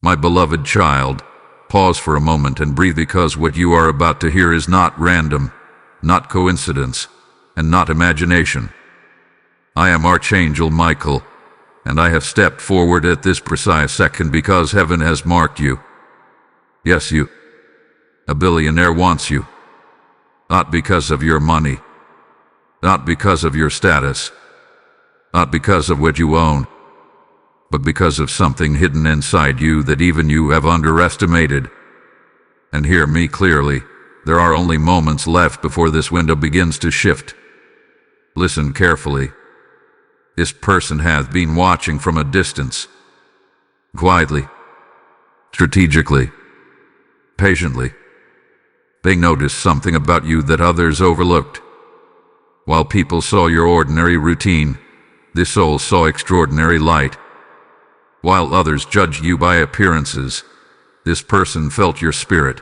My beloved child, pause for a moment and breathe, because what you are about to hear is not random, not coincidence, and not imagination. I am Archangel Michael, and I have stepped forward at this precise second because heaven has marked you. Yes, you. A billionaire wants you. Not because of your money, not because of your status, not because of what you own, but because of something hidden inside you that even you have underestimated. And hear me clearly, there are only moments left before this window begins to shift. Listen carefully. This person hath been watching from a distance, quietly, strategically, patiently. They noticed something about you that others overlooked. While people saw your ordinary routine, this soul saw extraordinary light. While others judged you by appearances, this person felt your spirit.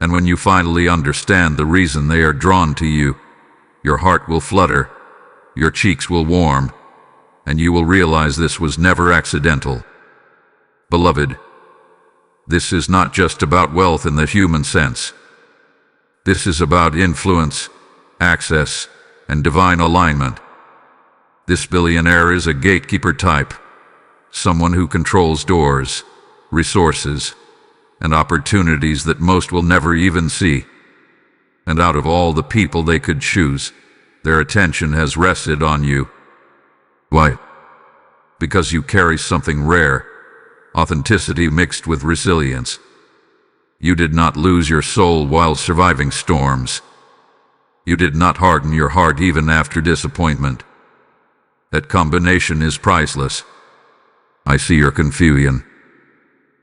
And when you finally understand the reason they are drawn to you, your heart will flutter, your cheeks will warm, and you will realize this was never accidental. Beloved, this is not just about wealth in the human sense. This is about influence, access, and divine alignment. This billionaire is a gatekeeper type, someone who controls doors, resources, and opportunities that most will never even see. And out of all the people they could choose, their attention has rested on you. Why? Because you carry something rare, authenticity mixed with resilience. You did not lose your soul while surviving storms. You did not harden your heart even after disappointment. That combination is priceless. I see your confusion.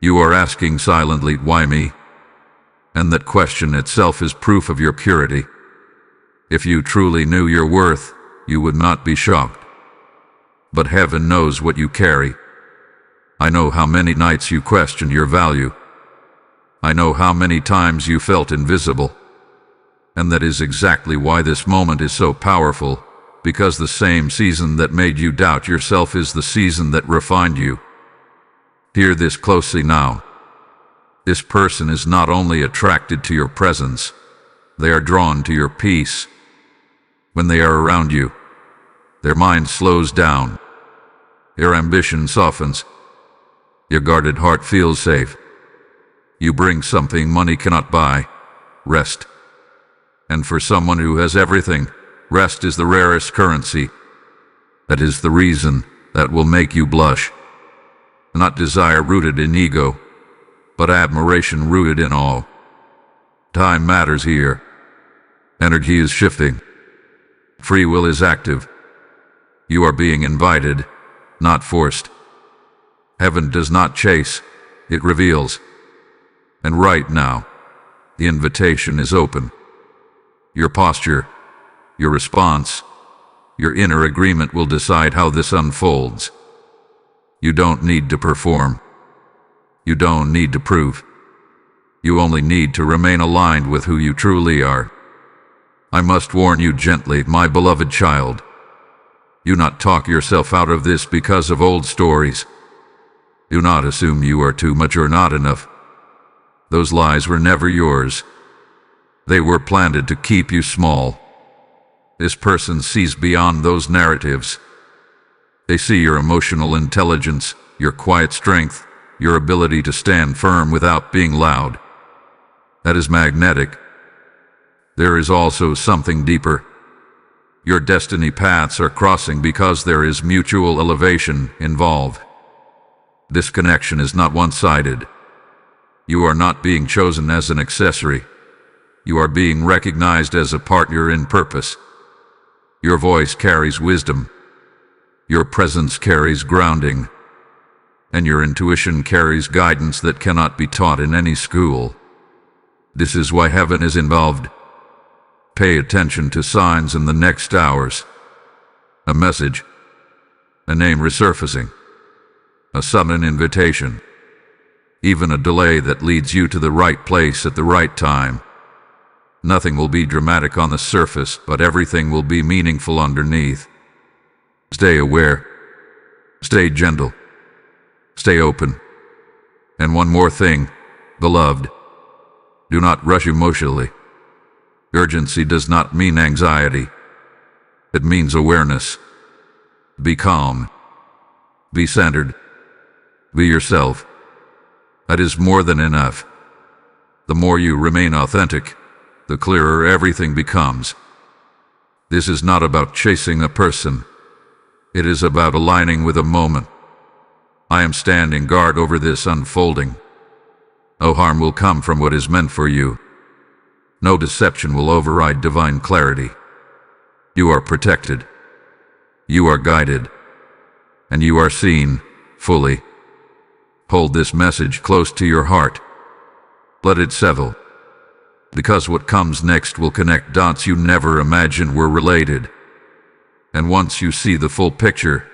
You are asking silently, why me? And that question itself is proof of your purity. If you truly knew your worth, you would not be shocked. But heaven knows what you carry. I know how many nights you questioned your value. I know how many times you felt invisible. And that is exactly why this moment is so powerful, because the same season that made you doubt yourself is the season that refined you. Hear this closely now. This person is not only attracted to your presence, they are drawn to your peace. When they are around you, their mind slows down, your ambition softens, your guarded heart feels safe. You bring something money cannot buy, rest. And for someone who has everything, rest is the rarest currency. That is the reason that will make you blush. Not desire rooted in ego, but admiration rooted in awe. Time matters here. Energy is shifting. Free will is active. You are being invited, not forced. Heaven does not chase, it reveals. And right now, the invitation is open. Your posture, your response, your inner agreement will decide how this unfolds. You don't need to perform. You don't need to prove. You only need to remain aligned with who you truly are. I must warn you gently, my beloved child. Do not talk yourself out of this because of old stories. Do not assume you are too much or not enough. Those lies were never yours. They were planted to keep you small. This person sees beyond those narratives. They see your emotional intelligence, your quiet strength, your ability to stand firm without being loud. That is magnetic. There is also something deeper. Your destiny paths are crossing because there is mutual elevation involved. This connection is not one-sided. You are not being chosen as an accessory. You are being recognized as a partner in purpose. Your voice carries wisdom. Your presence carries grounding. And your intuition carries guidance that cannot be taught in any school. This is why heaven is involved. Pay attention to signs in the next hours. A message. A name resurfacing. A sudden invitation. Even a delay that leads you to the right place at the right time. Nothing will be dramatic on the surface, but everything will be meaningful underneath. Stay aware. Stay gentle. Stay open. And one more thing, beloved. Do not rush emotionally. Urgency does not mean anxiety. It means awareness. Be calm. Be centered. Be yourself. That is more than enough. The more you remain authentic, the clearer everything becomes. This is not about chasing a person. It is about aligning with a moment. I am standing guard over this unfolding. No harm will come from what is meant for you. No deception will override divine clarity. You are protected. You are guided. And you are seen fully. Hold this message close to your heart. Let it settle. Because what comes next will connect dots you never imagined were related. And once you see the full picture,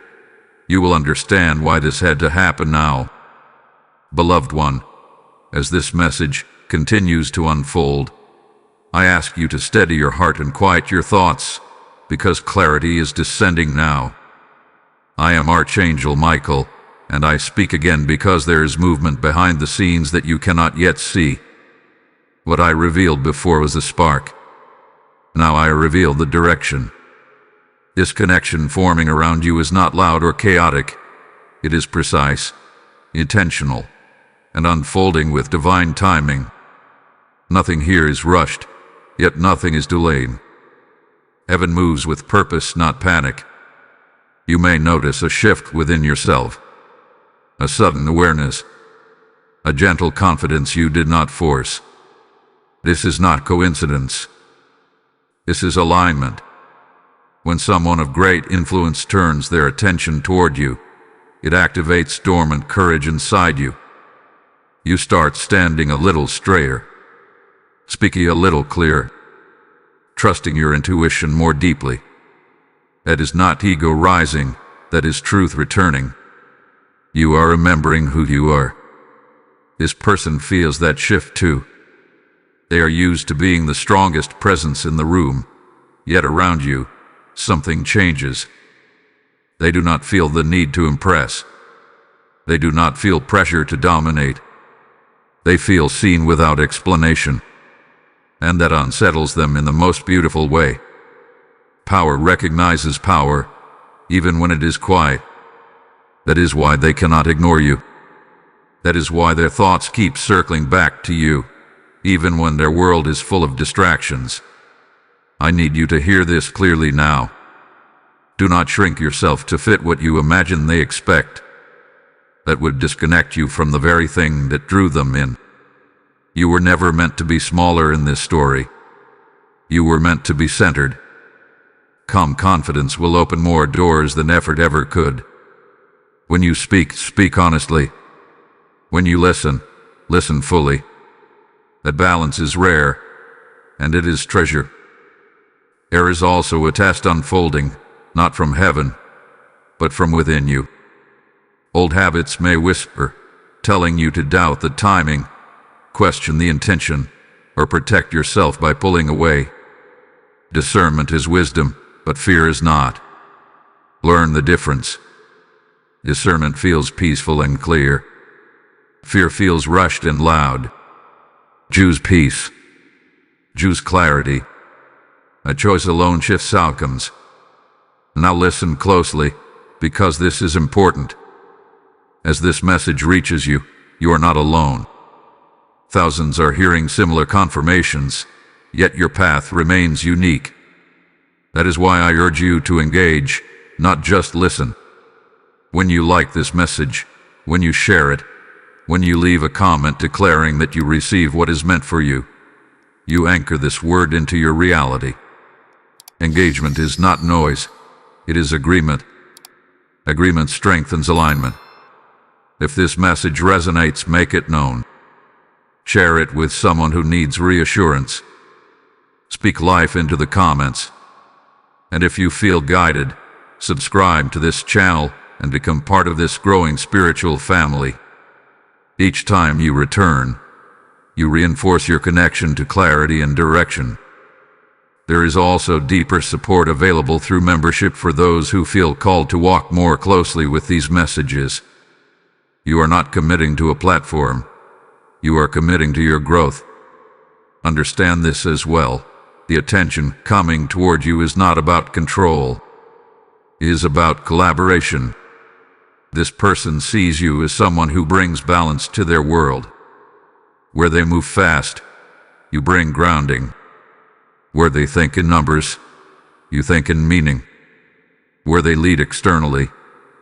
you will understand why this had to happen now. Beloved one, as this message continues to unfold, I ask you to steady your heart and quiet your thoughts, because clarity is descending now. I am Archangel Michael, and I speak again because there is movement behind the scenes that you cannot yet see. What I revealed before was a spark. Now I reveal the direction. This connection forming around you is not loud or chaotic. It is precise, intentional, and unfolding with divine timing. Nothing here is rushed, yet nothing is delayed. Heaven moves with purpose, not panic. You may notice a shift within yourself, a sudden awareness, a gentle confidence you did not force. This is not coincidence. This is alignment. When someone of great influence turns their attention toward you, it activates dormant courage inside you. You start standing a little straighter, speaking a little clearer, trusting your intuition more deeply. That is not ego rising, that is truth returning. You are remembering who you are. This person feels that shift too. They are used to being the strongest presence in the room, yet around you, something changes. They do not feel the need to impress. They do not feel pressure to dominate. They feel seen without explanation, and that unsettles them in the most beautiful way. Power recognizes power, even when it is quiet. That is why they cannot ignore you. That is why their thoughts keep circling back to you, even when their world is full of distractions. I need you to hear this clearly now. Do not shrink yourself to fit what you imagine they expect. That would disconnect you from the very thing that drew them in. You were never meant to be smaller in this story. You were meant to be centered. Calm confidence will open more doors than effort ever could. When you speak, speak honestly. When you listen, listen fully. That balance is rare, and it is treasure. There is also a test unfolding, not from heaven, but from within you. Old habits may whisper, telling you to doubt the timing, question the intention, or protect yourself by pulling away. Discernment is wisdom, but fear is not. Learn the difference. Discernment feels peaceful and clear. Fear feels rushed and loud. Choose peace. Choose clarity. A choice alone shifts outcomes. Now listen closely, because this is important. As this message reaches you, you are not alone. Thousands are hearing similar confirmations, yet your path remains unique. That is why I urge you to engage, not just listen. When you like this message, when you share it, when you leave a comment declaring that you receive what is meant for you, you anchor this word into your reality. Engagement is not noise, it is agreement. Agreement strengthens alignment. If this message resonates, make it known. Share it with someone who needs reassurance. Speak life into the comments. And if you feel guided, subscribe to this channel and become part of this growing spiritual family. Each time you return, you reinforce your connection to clarity and direction. There is also deeper support available through membership for those who feel called to walk more closely with these messages. You are not committing to a platform. You are committing to your growth. Understand this as well. The attention coming toward you is not about control. It is about collaboration. This person sees you as someone who brings balance to their world. Where they move fast, you bring grounding. Where they think in numbers, you think in meaning. Where they lead externally,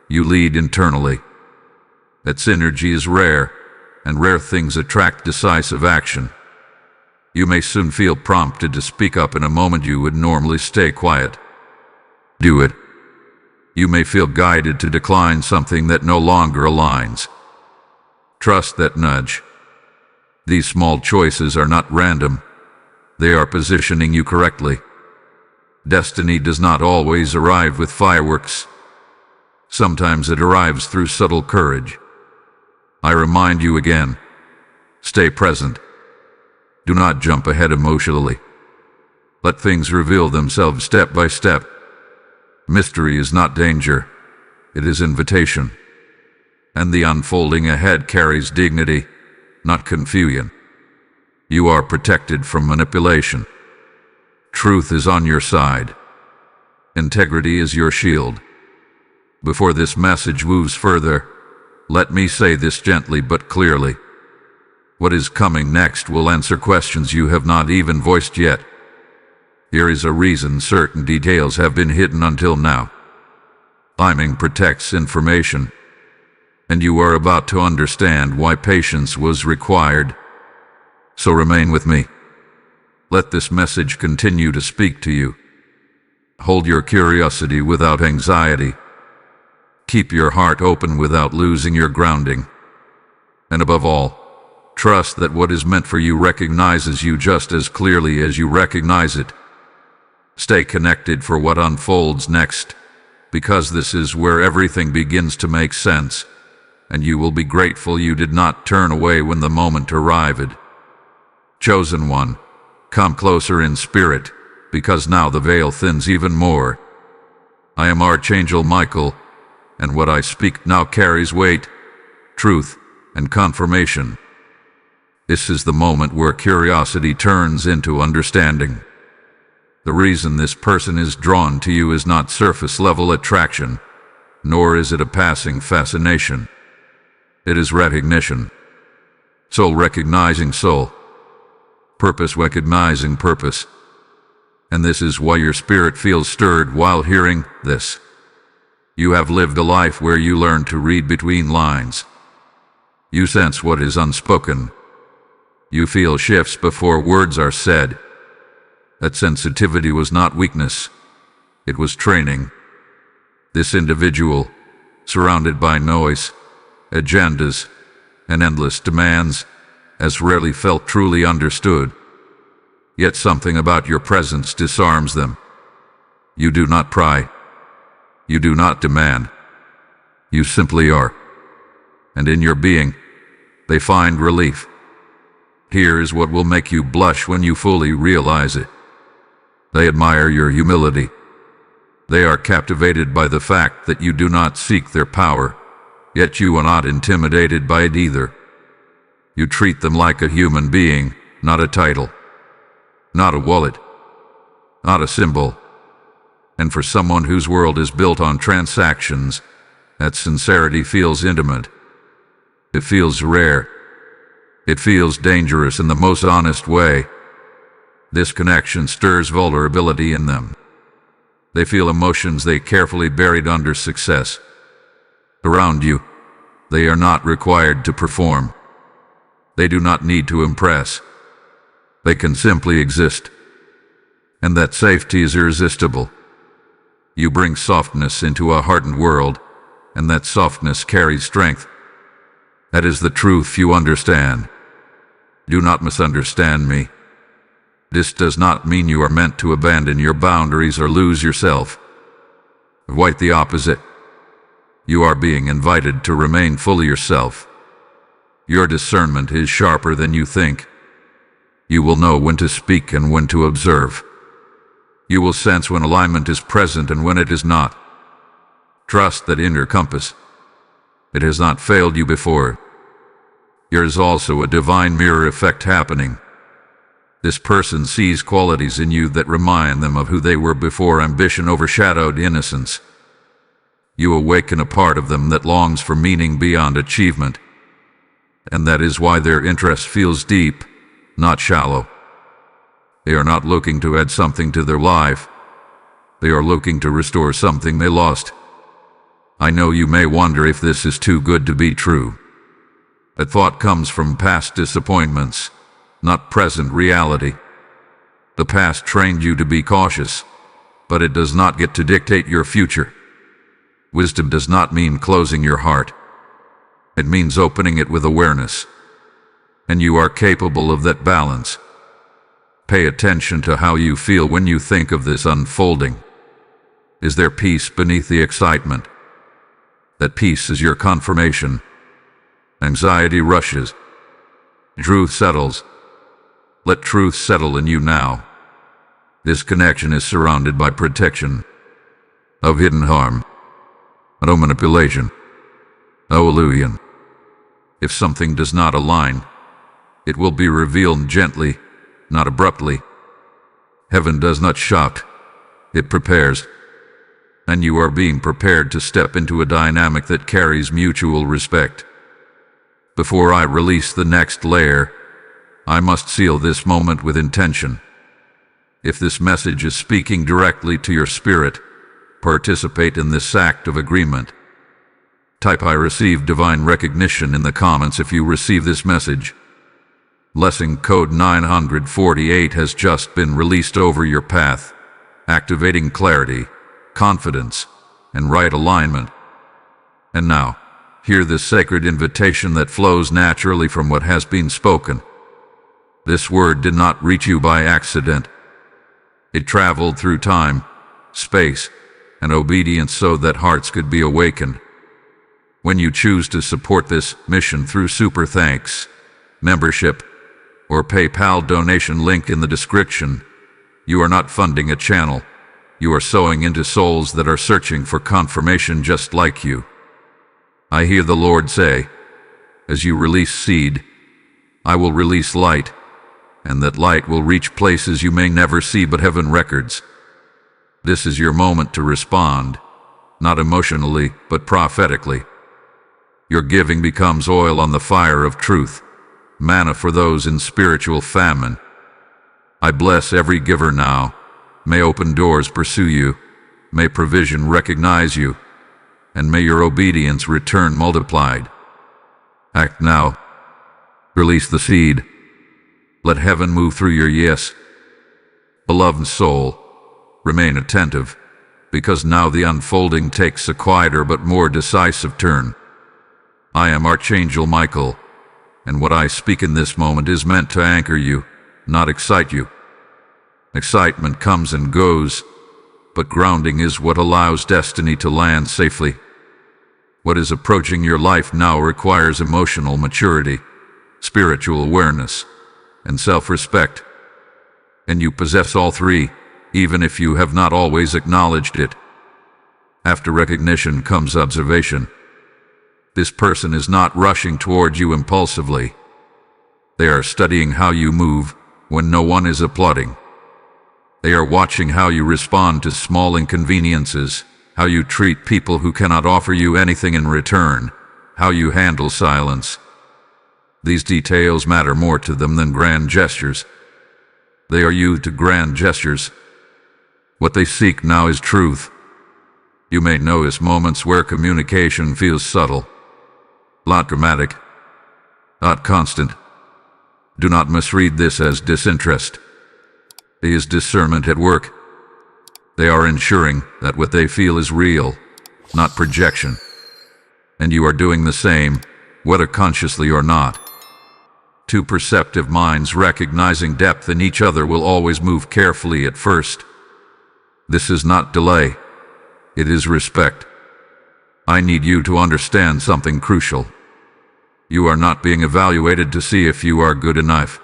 you lead internally. That synergy is rare, and rare things attract decisive action. You may soon feel prompted to speak up in a moment you would normally stay quiet. Do it. You may feel guided to decline something that no longer aligns. Trust that nudge. These small choices are not random. They are positioning you correctly. Destiny does not always arrive with fireworks. Sometimes it arrives through subtle courage. I remind you again, stay present. Do not jump ahead emotionally. Let things reveal themselves step by step. Mystery is not danger, it is invitation. And the unfolding ahead carries dignity, not confusion. You are protected from manipulation. Truth is on your side. Integrity is your shield. Before this message moves further, let me say this gently but clearly. What is coming next will answer questions you have not even voiced yet. Here is a reason certain details have been hidden until now. Timing protects information, and you are about to understand why patience was required. So remain with me. Let this message continue to speak to you. Hold your curiosity without anxiety. Keep your heart open without losing your grounding. And above all, trust that what is meant for you recognizes you just as clearly as you recognize it. Stay connected for what unfolds next, because this is where everything begins to make sense, and you will be grateful you did not turn away when the moment arrived. Chosen one, come closer in spirit, because now the veil thins even more. I am Archangel Michael, and what I speak now carries weight, truth, and confirmation. This is the moment where curiosity turns into understanding. The reason this person is drawn to you is not surface-level attraction, nor is it a passing fascination. It is recognition. Soul recognizing soul. Purpose recognizing purpose. And this is why your spirit feels stirred while hearing this. You have lived a life where you learn to read between lines. You sense what is unspoken. You feel shifts before words are said. That sensitivity was not weakness. It was training. This individual, surrounded by noise, agendas, and endless demands, has rarely felt truly understood. Yet something about your presence disarms them. You do not pry. You do not demand. You simply are. And in your being, they find relief. Here is what will make you blush when you fully realize it. They admire your humility. They are captivated by the fact that you do not seek their power, yet you are not intimidated by it either. You treat them like a human being, not a title, not a wallet, not a symbol. And for someone whose world is built on transactions, that sincerity feels intimate. It feels rare. It feels dangerous in the most honest way. This connection stirs vulnerability in them. They feel emotions they carefully buried under success. Around you, they are not required to perform. They do not need to impress. They can simply exist. And that safety is irresistible. You bring softness into a hardened world, and that softness carries strength. That is the truth you understand. Do not misunderstand me. This does not mean you are meant to abandon your boundaries or lose yourself. Quite the opposite. You are being invited to remain fully yourself. Your discernment is sharper than you think. You will know when to speak and when to observe. You will sense when alignment is present and when it is not. Trust that inner compass. It has not failed you before. There is also a divine mirror effect happening. This person sees qualities in you that remind them of who they were before ambition overshadowed innocence. You awaken a part of them that longs for meaning beyond achievement, and that is why their interest feels deep, not shallow. They are not looking to add something to their life. They are looking to restore something they lost. I know you may wonder if this is too good to be true. That thought comes from past disappointments, not present reality. The past trained you to be cautious, but it does not get to dictate your future. Wisdom does not mean closing your heart. It means opening it with awareness. And you are capable of that balance. Pay attention to how you feel when you think of this unfolding. Is there peace beneath the excitement? That peace is your confirmation. Anxiety rushes. Truth settles. Let truth settle in you now. This connection is surrounded by protection of hidden harm, no manipulation, no illusion. If something does not align, it will be revealed gently, not abruptly. Heaven does not shock, it prepares. And you are being prepared to step into a dynamic that carries mutual respect. Before I release the next layer, I must seal this moment with intention. If this message is speaking directly to your spirit, participate in this act of agreement. Type "I receive divine recognition" in the comments if you receive this message. Blessing code 948 has just been released over your path, activating clarity, confidence, and right alignment. And now, hear this sacred invitation that flows naturally from what has been spoken. This word did not reach you by accident. It traveled through time, space, and obedience so that hearts could be awakened. When you choose to support this mission through super thanks, membership, or PayPal donation link in the description, you are not funding a channel. You are sowing into souls that are searching for confirmation just like you. I hear the Lord say, as you release seed, I will release light, and that light will reach places you may never see but heaven records. This is your moment to respond, not emotionally, but prophetically. Your giving becomes oil on the fire of truth, manna for those in spiritual famine. I bless every giver now. May open doors pursue you, may provision recognize you, and may your obedience return multiplied. Act now. Release the seed. Let heaven move through your yes. Beloved soul, remain attentive, because now the unfolding takes a quieter but more decisive turn. I am Archangel Michael, and what I speak in this moment is meant to anchor you, not excite you. Excitement comes and goes, but grounding is what allows destiny to land safely. What is approaching your life now requires emotional maturity, spiritual awareness, and self-respect. And you possess all three, even if you have not always acknowledged it. After recognition comes observation. This person is not rushing toward you impulsively. They are studying how you move when no one is applauding. They are watching how you respond to small inconveniences, how you treat people who cannot offer you anything in return, how you handle silence. These details matter more to them than grand gestures. They are used to grand gestures. What they seek now is truth. You may notice moments where communication feels subtle, not dramatic, not constant. Do not misread this as disinterest. It is discernment at work. They are ensuring that what they feel is real, not projection. And you are doing the same, whether consciously or not. Two perceptive minds recognizing depth in each other will always move carefully at first. This is not delay. It is respect. I need you to understand something crucial. You are not being evaluated to see if you are good enough.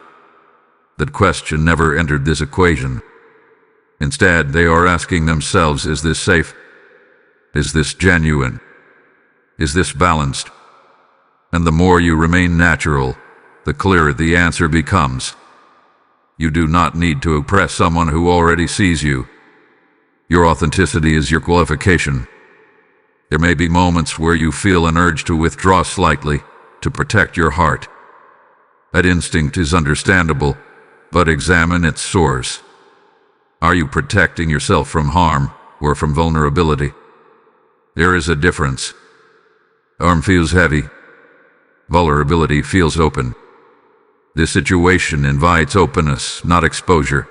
That question never entered this equation. Instead, they are asking themselves, is this safe? Is this genuine? Is this balanced? And the more you remain natural, the clearer the answer becomes. You do not need to impress someone who already sees you. Your authenticity is your qualification. There may be moments where you feel an urge to withdraw slightly, to protect your heart. That instinct is understandable, but examine its source. Are you protecting yourself from harm or from vulnerability? There is a difference. Harm feels heavy. Vulnerability feels open. This situation invites openness, not exposure.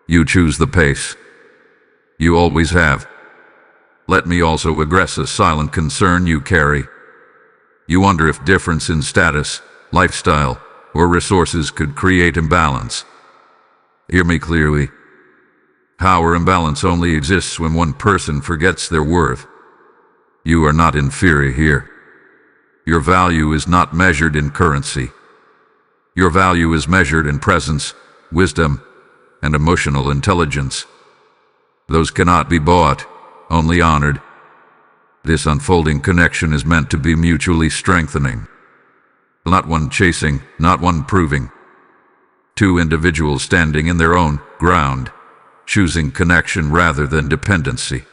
You choose the pace. You always have. Let me also address a silent concern you carry. You wonder if difference in status, lifestyle, or resources could create imbalance. Hear me clearly. Power imbalance only exists when one person forgets their worth. You are not inferior here. Your value is not measured in currency. Your value is measured in presence, wisdom, and emotional intelligence. Those cannot be bought, only honored. This unfolding connection is meant to be mutually strengthening. Not one chasing, not one proving. Two individuals standing in their own ground, choosing connection rather than dependency.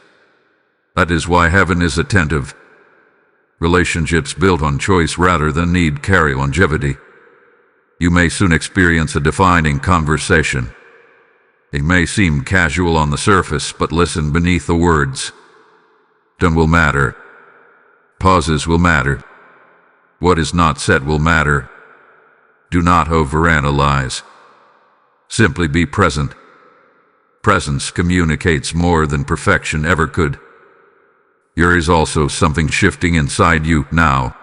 That is why heaven is attentive. Relationships built on choice rather than need carry longevity. You may soon experience a defining conversation. It may seem casual on the surface, but listen beneath the words. Tone will matter. Pauses will matter. What is not said will matter. Do not overanalyze. Simply be present. Presence communicates more than perfection ever could. There is also something shifting inside you now.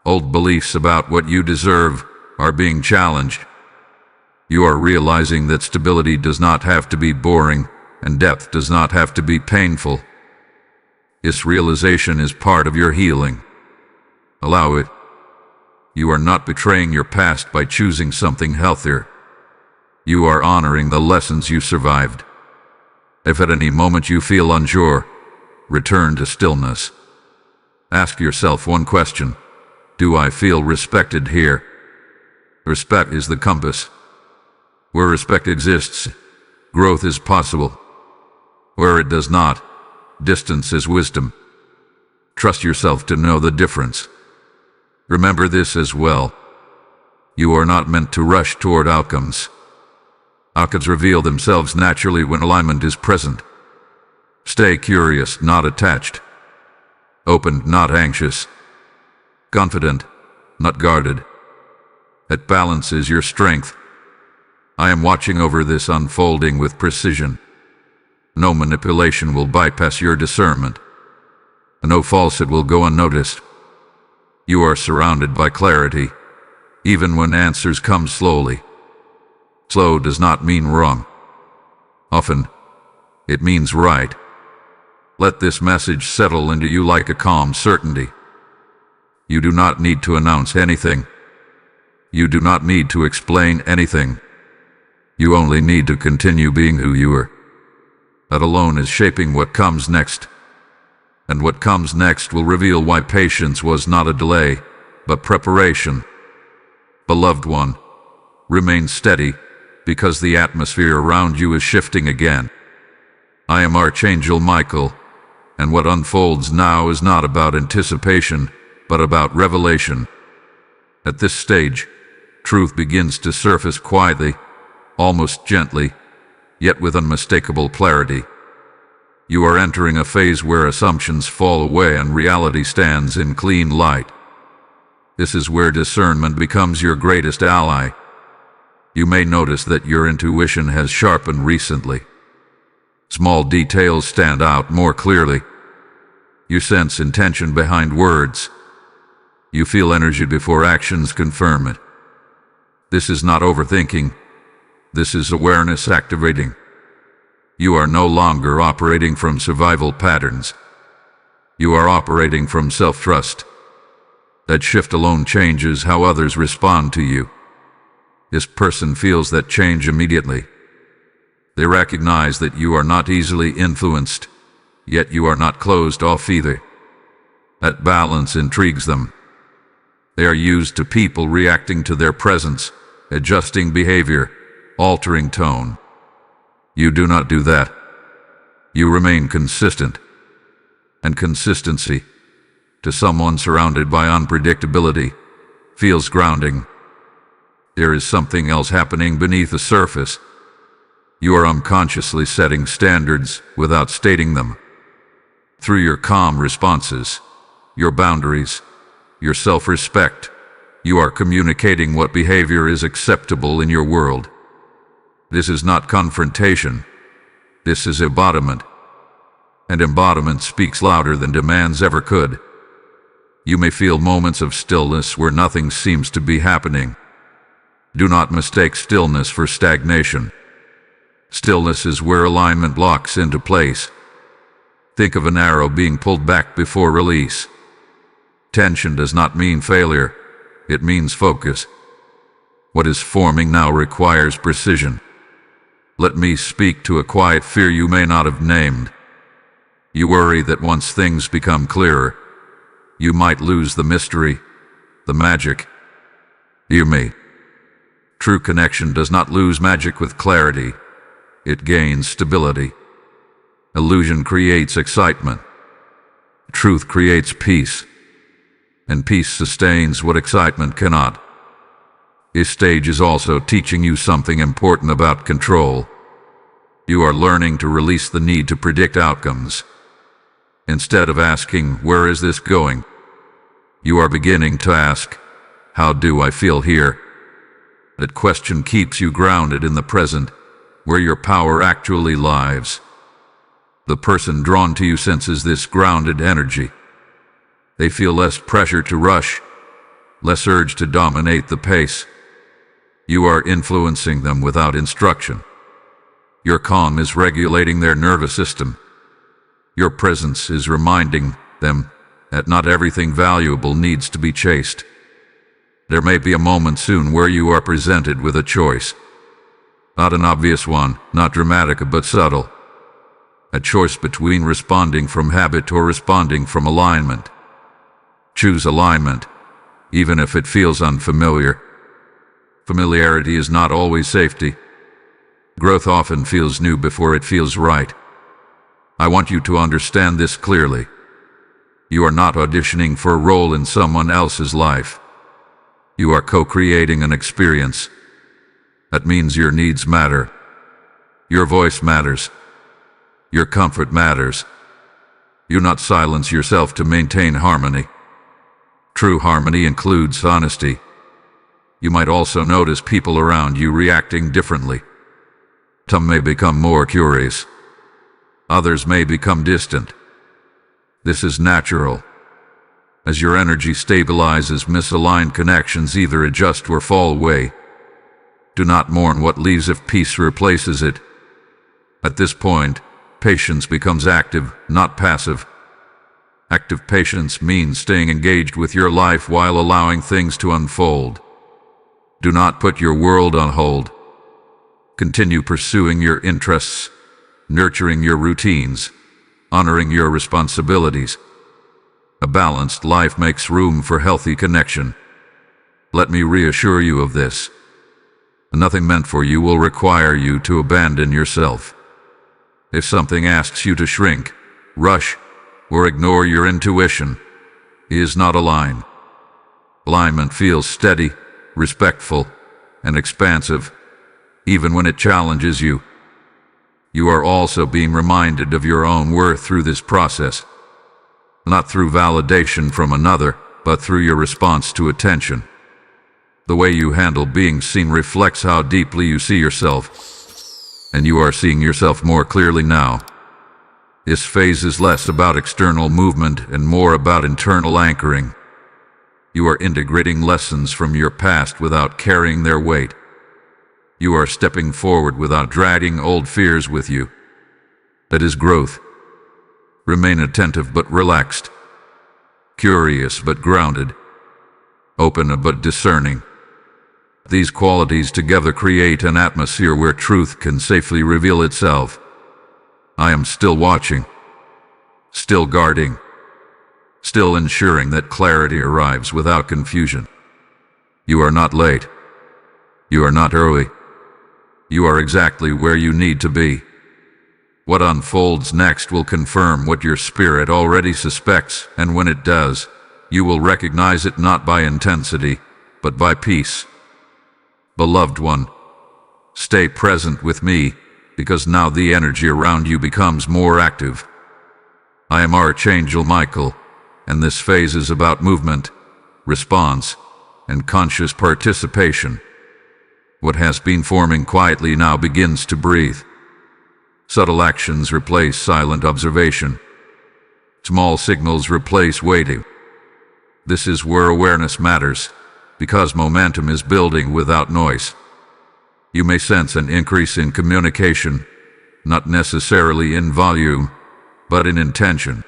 Old beliefs about what you deserve are being challenged. You are realizing that stability does not have to be boring, and depth does not have to be painful. This realization is part of your healing. Allow it. You are not betraying your past by choosing something healthier. You are honoring the lessons you survived. If at any moment you feel unsure, return to stillness. Ask yourself one question. Do I feel respected here? Respect is the compass. Where respect exists, growth is possible. Where it does not, distance is wisdom. Trust yourself to know the difference. Remember this as well. You are not meant to rush toward outcomes. Outcomes reveal themselves naturally when alignment is present. Stay curious, not attached. Open, not anxious. Confident, not guarded. That balance is your strength. I am watching over this unfolding with precision. No manipulation will bypass your discernment. No falsehood will go unnoticed. You are surrounded by clarity, even when answers come slowly. Slow does not mean wrong. Often, it means right. Let this message settle into you like a calm certainty. You do not need to announce anything. You do not need to explain anything. You only need to continue being who you are. That alone is shaping what comes next. And what comes next will reveal why patience was not a delay, but preparation. Beloved one, remain steady, because the atmosphere around you is shifting again. I am Archangel Michael, and what unfolds now is not about anticipation, but about revelation. At this stage, truth begins to surface quietly, almost gently, yet with unmistakable clarity. You are entering a phase where assumptions fall away and reality stands in clean light. This is where discernment becomes your greatest ally. You may notice that your intuition has sharpened recently. Small details stand out more clearly. You sense intention behind words. You feel energy before actions confirm it. This is not overthinking. This is awareness activating. You are no longer operating from survival patterns. You are operating from self-trust. That shift alone changes how others respond to you. This person feels that change immediately. They recognize that you are not easily influenced, yet you are not closed off either. That balance intrigues them. They are used to people reacting to their presence, adjusting behavior, altering tone. You do not do that. You remain consistent. And consistency, to someone surrounded by unpredictability, feels grounding. There is something else happening beneath the surface. You are unconsciously setting standards without stating them. Through your calm responses, your boundaries, your self-respect, you are communicating what behavior is acceptable in your world. This is not confrontation. This is embodiment. And embodiment speaks louder than demands ever could. You may feel moments of stillness where nothing seems to be happening. Do not mistake stillness for stagnation. Stillness is where alignment locks into place. Think of an arrow being pulled back before release. Tension does not mean failure. It means focus. What is forming now requires precision. Let me speak to a quiet fear you may not have named. You worry that once things become clearer, you might lose the mystery, the magic. Hear me. True connection does not lose magic with clarity. It gains stability. Illusion creates excitement. Truth creates peace. And peace sustains what excitement cannot. This stage is also teaching you something important about control. You are learning to release the need to predict outcomes. Instead of asking, "Where is this going?" you are beginning to ask, "How do I feel here?" That question keeps you grounded in the present, where your power actually lies. The person drawn to you senses this grounded energy. They feel less pressure to rush, less urge to dominate the pace. You are influencing them without instruction. Your calm is regulating their nervous system. Your presence is reminding them that not everything valuable needs to be chased. There may be a moment soon where you are presented with a choice. Not an obvious one, not dramatic but subtle. A choice between responding from habit or responding from alignment. Choose alignment, even if it feels unfamiliar. Familiarity is not always safety. Growth often feels new before it feels right. I want you to understand this clearly. You are not auditioning for a role in someone else's life. You are co-creating an experience. That means your needs matter. Your voice matters. Your comfort matters. You not silence yourself to maintain harmony. True harmony includes honesty. You might also notice people around you reacting differently. Some may become more curious. Others may become distant. This is natural. As your energy stabilizes, misaligned connections either adjust or fall away. Do not mourn what leaves if peace replaces it. At this point, patience becomes active, not passive. Active patience means staying engaged with your life while allowing things to unfold. Do not put your world on hold. Continue pursuing your interests, nurturing your routines, honoring your responsibilities. A balanced life makes room for healthy connection. Let me reassure you of this. Nothing meant for you will require you to abandon yourself. If something asks you to shrink, rush, or ignore your intuition, it is not aligned. Alignment feels steady, respectful, and expansive, even when it challenges you. You are also being reminded of your own worth through this process, not through validation from another, but through your response to attention. The way you handle being seen reflects how deeply you see yourself, and you are seeing yourself more clearly now. This phase is less about external movement and more about internal anchoring. You are integrating lessons from your past without carrying their weight. You are stepping forward without dragging old fears with you. That is growth. Remain attentive but relaxed. Curious but grounded. Open but discerning. These qualities together create an atmosphere where truth can safely reveal itself. I am still watching, still guarding, still ensuring that clarity arrives without confusion. You are not late. You are not early. You are exactly where you need to be. What unfolds next will confirm what your spirit already suspects, and when it does, you will recognize it not by intensity, but by peace. Beloved one, stay present with me, because now the energy around you becomes more active. I am Archangel Michael, and this phase is about movement, response, and conscious participation. What has been forming quietly now begins to breathe. Subtle actions replace silent observation. Small signals replace waiting. This is where awareness matters, because momentum is building without noise. You may sense an increase in communication, not necessarily in volume, but in intention.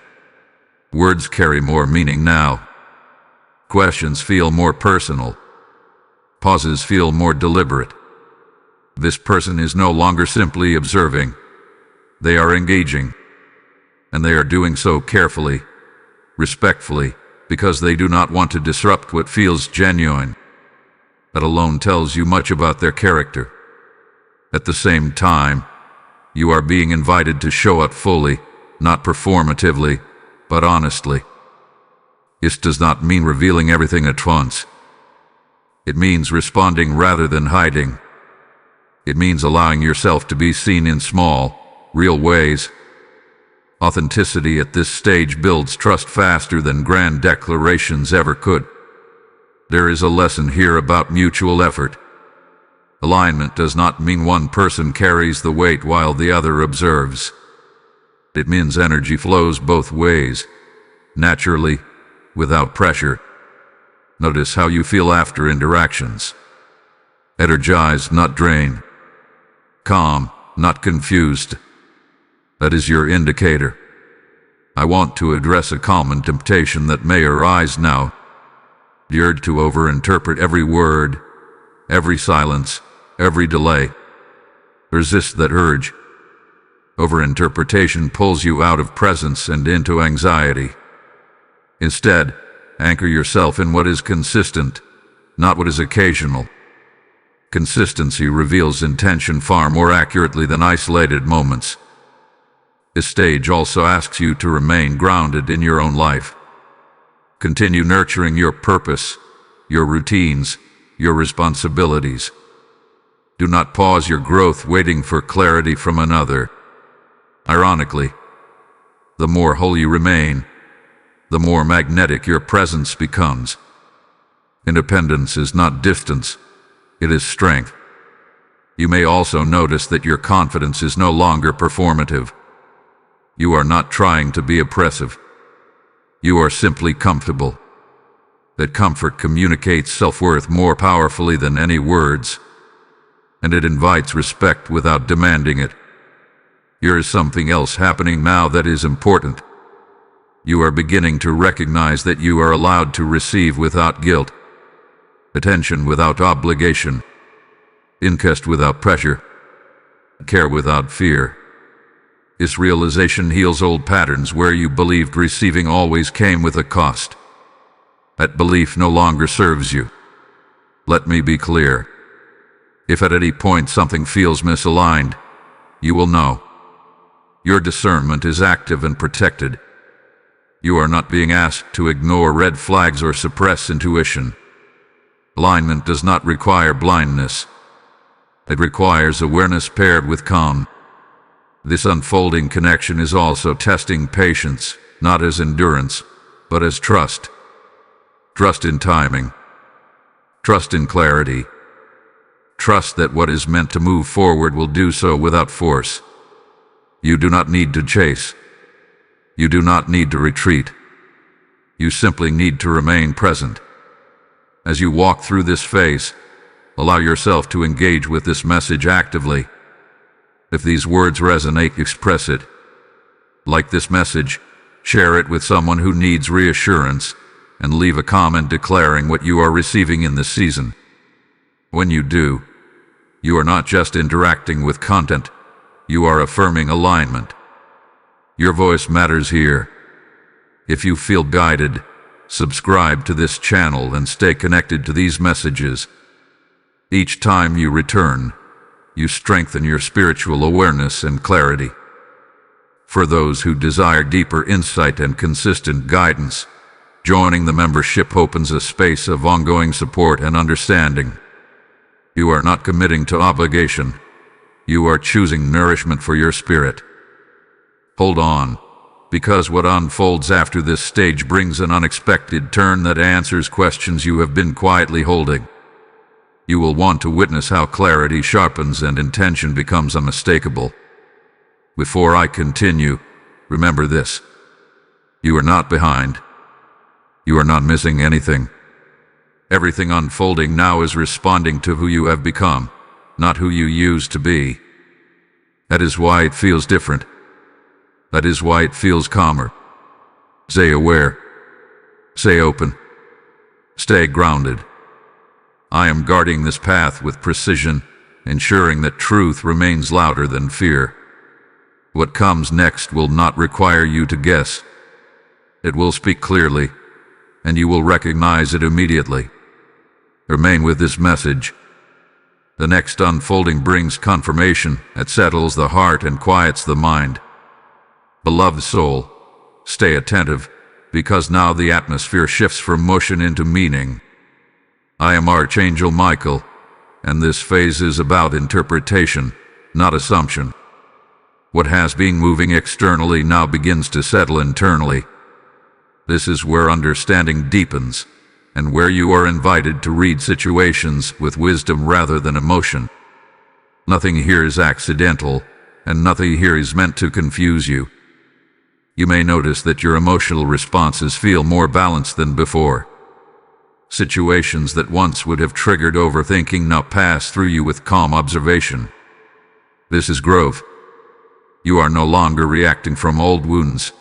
Words carry more meaning now. Questions feel more personal. Pauses feel more deliberate. This person is no longer simply observing. They are engaging, and they are doing so carefully, respectfully, because they do not want to disrupt what feels genuine. That alone tells you much about their character. At the same time, you are being invited to show up fully, not performatively, but honestly. This does not mean revealing everything at once. It means responding rather than hiding. It means allowing yourself to be seen in small, real ways. Authenticity at this stage builds trust faster than grand declarations ever could. There is a lesson here about mutual effort. Alignment does not mean one person carries the weight while the other observes. It means energy flows both ways, naturally, without pressure. Notice how you feel after interactions. Energized, not drained. Calm, not confused. That is your indicator. I want to address a common temptation that may arise now. The urge to overinterpret every word, every silence, every delay. Resist that urge. Overinterpretation pulls you out of presence and into anxiety. Instead, anchor yourself in what is consistent, not what is occasional. Consistency reveals intention far more accurately than isolated moments. This stage also asks you to remain grounded in your own life. Continue nurturing your purpose, your routines, your responsibilities. Do not pause your growth waiting for clarity from another. Ironically, the more whole you remain, the more magnetic your presence becomes. Independence is not distance, it is strength. You may also notice that your confidence is no longer performative. You are not trying to be oppressive. You are simply comfortable. That comfort communicates self-worth more powerfully than any words, and it invites respect without demanding it. There is something else happening now that is important. You are beginning to recognize that you are allowed to receive without guilt, attention without obligation, interest without pressure, care without fear. This realization heals old patterns where you believed receiving always came with a cost. That belief no longer serves you. Let me be clear. If at any point something feels misaligned, you will know. Your discernment is active and protected. You are not being asked to ignore red flags or suppress intuition. Alignment does not require blindness. It requires awareness paired with calm. This unfolding connection is also testing patience, not as endurance, but as trust. Trust in timing. Trust in clarity. Trust that what is meant to move forward will do so without force. You do not need to chase. You do not need to retreat. You simply need to remain present. As you walk through this phase, allow yourself to engage with this message actively. If these words resonate, express it. Like this message, share it with someone who needs reassurance, and leave a comment declaring what you are receiving in this season. When you do, you are not just interacting with content, you are affirming alignment. Your voice matters here. If you feel guided, subscribe to this channel and stay connected to these messages. Each time you return, you strengthen your spiritual awareness and clarity. For those who desire deeper insight and consistent guidance, joining the membership opens a space of ongoing support and understanding. You are not committing to obligation. You are choosing nourishment for your spirit. Hold on, because what unfolds after this stage brings an unexpected turn that answers questions you have been quietly holding. You will want to witness how clarity sharpens and intention becomes unmistakable. Before I continue, remember this. You are not behind. You are not missing anything. Everything unfolding now is responding to who you have become, not who you used to be. That is why it feels different. That is why it feels calmer. Stay aware. Stay open. Stay grounded. I am guarding this path with precision, ensuring that truth remains louder than fear. What comes next will not require you to guess. It will speak clearly, and you will recognize it immediately. Remain with this message. The next unfolding brings confirmation that settles the heart and quiets the mind. Beloved soul, stay attentive, because now the atmosphere shifts from motion into meaning. I am Archangel Michael, and this phase is about interpretation, not assumption. What has been moving externally now begins to settle internally. This is where understanding deepens, and where you are invited to read situations with wisdom rather than emotion. Nothing here is accidental, and nothing here is meant to confuse you. You may notice that your emotional responses feel more balanced than before. Situations that once would have triggered overthinking now pass through you with calm observation. This is growth. You are no longer reacting from old wounds.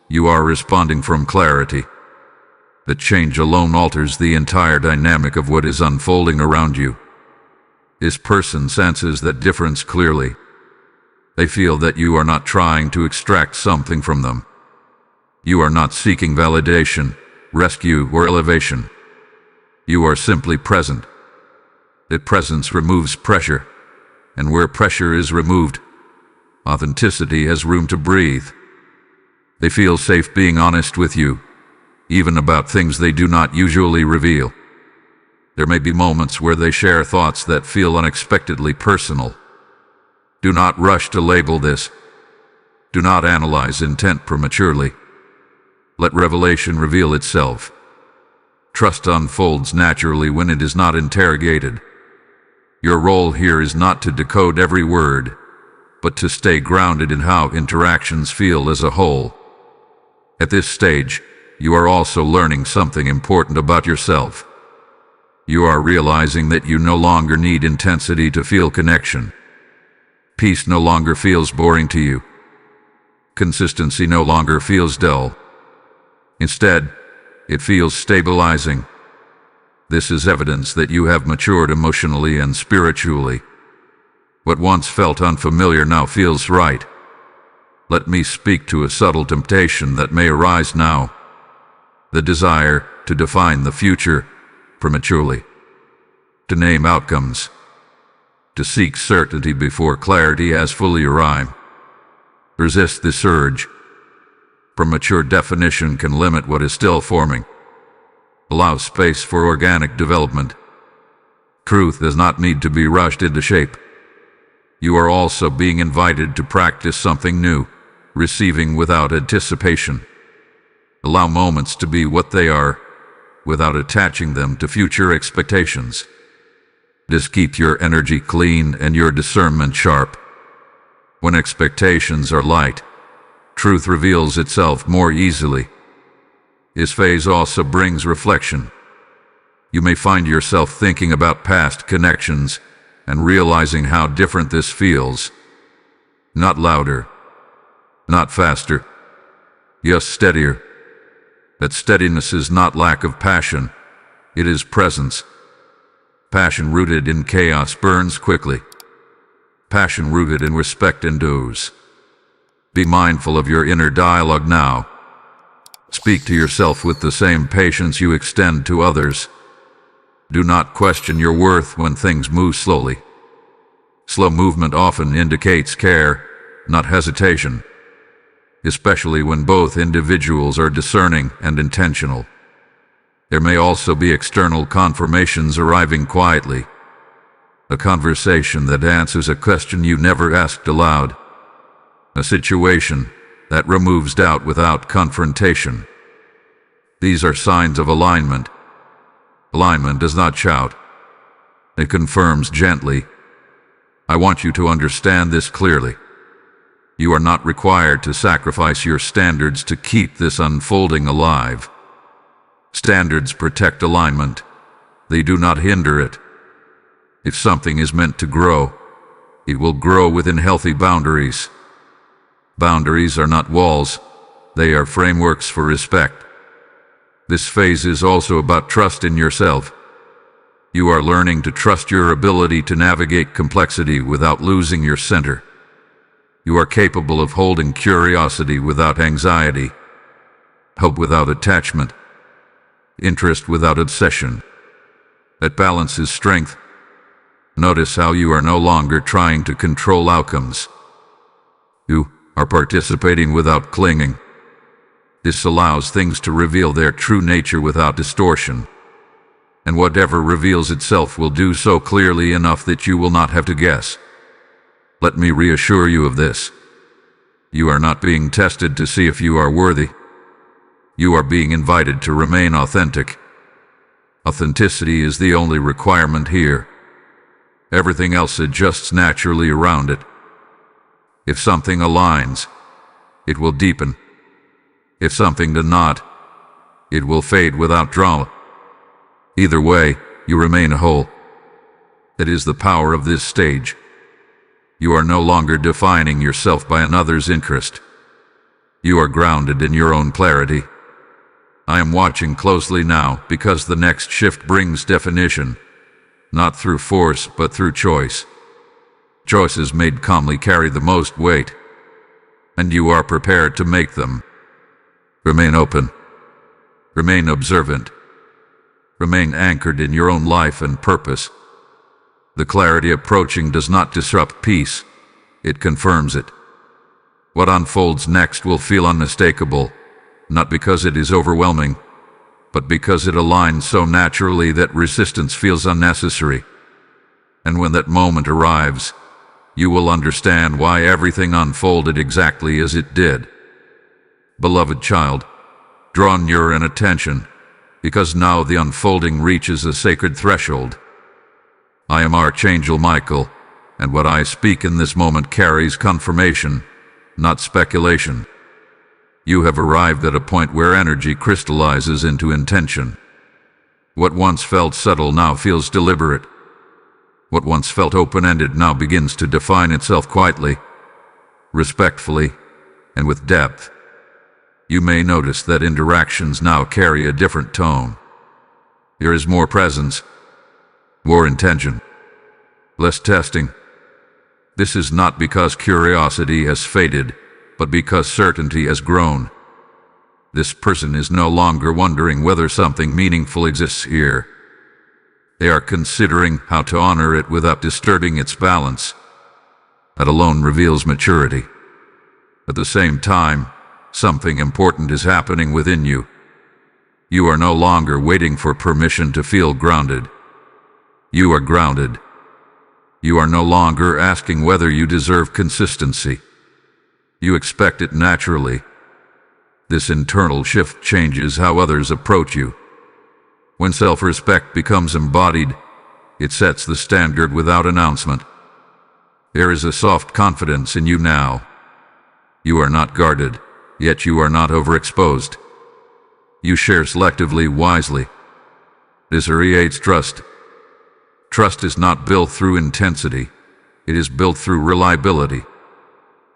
You are responding from clarity. The change alone alters the entire dynamic of what is unfolding around you. This person senses that difference clearly. They feel that you are not trying to extract something from them. You are not seeking validation, rescue, or elevation. You are simply present. That presence removes pressure, and where pressure is removed, authenticity has room to breathe. They feel safe being honest with you, even about things they do not usually reveal. There may be moments where they share thoughts that feel unexpectedly personal. Do not rush to label this. Do not analyze intent prematurely. Let revelation reveal itself. Trust unfolds naturally when it is not interrogated. Your role here is not to decode every word, but to stay grounded in how interactions feel as a whole. At this stage, you are also learning something important about yourself. You are realizing that you no longer need intensity to feel connection. Peace no longer feels boring to you. Consistency no longer feels dull. Instead, it feels stabilizing. This is evidence that you have matured emotionally and spiritually. What once felt unfamiliar now feels right. Let me speak to a subtle temptation that may arise now. The desire to define the future prematurely. To name outcomes. To seek certainty before clarity has fully arrived. Resist this urge. Premature definition can limit what is still forming. Allow space for organic development. Truth does not need to be rushed into shape. You are also being invited to practice something new, receiving without anticipation. Allow moments to be what they are, without attaching them to future expectations. This keeps your energy clean and your discernment sharp. When expectations are light, truth reveals itself more easily. This phase also brings reflection. You may find yourself thinking about past connections and realizing how different this feels. Not louder, not faster, just steadier. That steadiness is not lack of passion, it is presence. Passion rooted in chaos burns quickly. Passion rooted in respect endures. Be mindful of your inner dialogue now. Speak to yourself with the same patience you extend to others. Do not question your worth when things move slowly. Slow movement often indicates care, not hesitation, especially when both individuals are discerning and intentional. There may also be external confirmations arriving quietly. A conversation that answers a question you never asked aloud. A situation that removes doubt without confrontation. These are signs of alignment. Alignment does not shout. It confirms gently. I want you to understand this clearly. You are not required to sacrifice your standards to keep this unfolding alive. Standards protect alignment. They do not hinder it. If something is meant to grow, it will grow within healthy boundaries. Boundaries are not walls. They are frameworks for respect. This phase is also about trust in yourself. You are learning to trust your ability to navigate complexity without losing your center. You are capable of holding curiosity without anxiety, hope without attachment, interest without obsession. That balance is strength. Notice how you are no longer trying to control outcomes. You are participating without clinging. This allows things to reveal their true nature without distortion. And whatever reveals itself will do so clearly enough that you will not have to guess. Let me reassure you of this. You are not being tested to see if you are worthy. You are being invited to remain authentic. Authenticity is the only requirement here. Everything else adjusts naturally around it. If something aligns, it will deepen. If something does not, it will fade without drama. Either way, you remain whole. That is the power of this stage. You are no longer defining yourself by another's interest. You are grounded in your own clarity. I am watching closely now because the next shift brings definition, not through force but through choice. Choices made calmly carry the most weight, and you are prepared to make them. Remain open. Remain observant. Remain anchored in your own life and purpose. The clarity approaching does not disrupt peace. It confirms it. What unfolds next will feel unmistakable, not because it is overwhelming, but because it aligns so naturally that resistance feels unnecessary. And when that moment arrives, you will understand why everything unfolded exactly as it did. Beloved child, draw near in attention, because now the unfolding reaches a sacred threshold. I am Archangel Michael, and what I speak in this moment carries confirmation, not speculation. You have arrived at a point where energy crystallizes into intention. What once felt subtle now feels deliberate. What once felt open-ended now begins to define itself quietly, respectfully, and with depth. You may notice that interactions now carry a different tone. There is more presence, more intention, less testing. This is not because curiosity has faded, but because certainty has grown. This person is no longer wondering whether something meaningful exists here. They are considering how to honor it without disturbing its balance. That alone reveals maturity. At the same time, something important is happening within you. You are no longer waiting for permission to feel grounded. You are grounded. You are no longer asking whether you deserve consistency. You expect it naturally. This internal shift changes how others approach you. When self-respect becomes embodied, it sets the standard without announcement. There is a soft confidence in you now. You are not guarded, yet you are not overexposed. You share selectively, wisely. This creates trust. Trust is not built through intensity. It is built through reliability.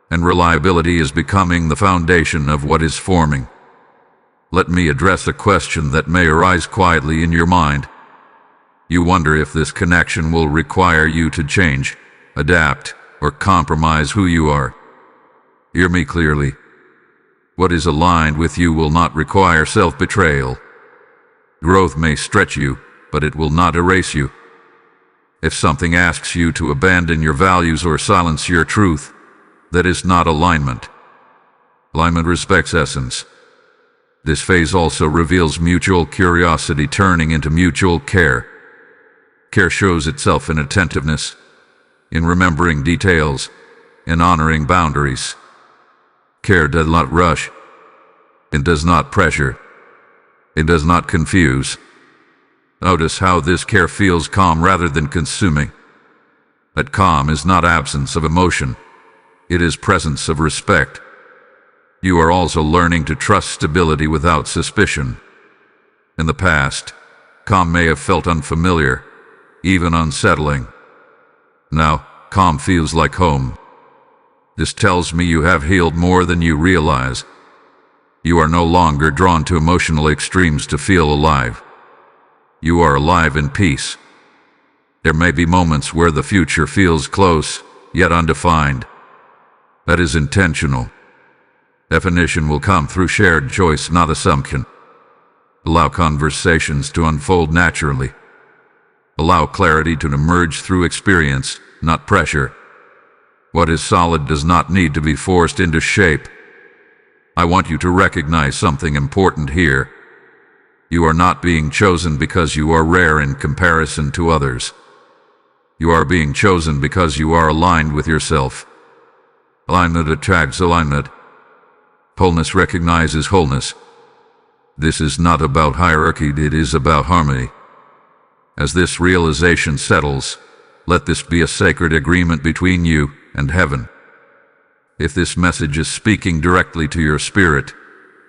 And reliability is becoming the foundation of what is forming. Let me address a question that may arise quietly in your mind. You wonder if this connection will require you to change, adapt, or compromise who you are. Hear me clearly. What is aligned with you will not require self-betrayal. Growth may stretch you, but it will not erase you. If something asks you to abandon your values or silence your truth, that is not alignment. Alignment respects essence. This phase also reveals mutual curiosity turning into mutual care. Care shows itself in attentiveness, in remembering details, in honoring boundaries. Care does not rush. It does not pressure. It does not confuse. Notice how this care feels calm rather than consuming. That calm is not absence of emotion. It is presence of respect. You are also learning to trust stability without suspicion. In the past, calm may have felt unfamiliar, even unsettling. Now, calm feels like home. This tells me you have healed more than you realize. You are no longer drawn to emotional extremes to feel alive. You are alive in peace. There may be moments where the future feels close, yet undefined. That is intentional. Definition will come through shared choice, not assumption. Allow conversations to unfold naturally. Allow clarity to emerge through experience, not pressure. What is solid does not need to be forced into shape. I want you to recognize something important here. You are not being chosen because you are rare in comparison to others. You are being chosen because you are aligned with yourself. Alignment attracts alignment. Wholeness recognizes wholeness. This is not about hierarchy, it is about harmony. As this realization settles, let this be a sacred agreement between you and heaven. If this message is speaking directly to your spirit,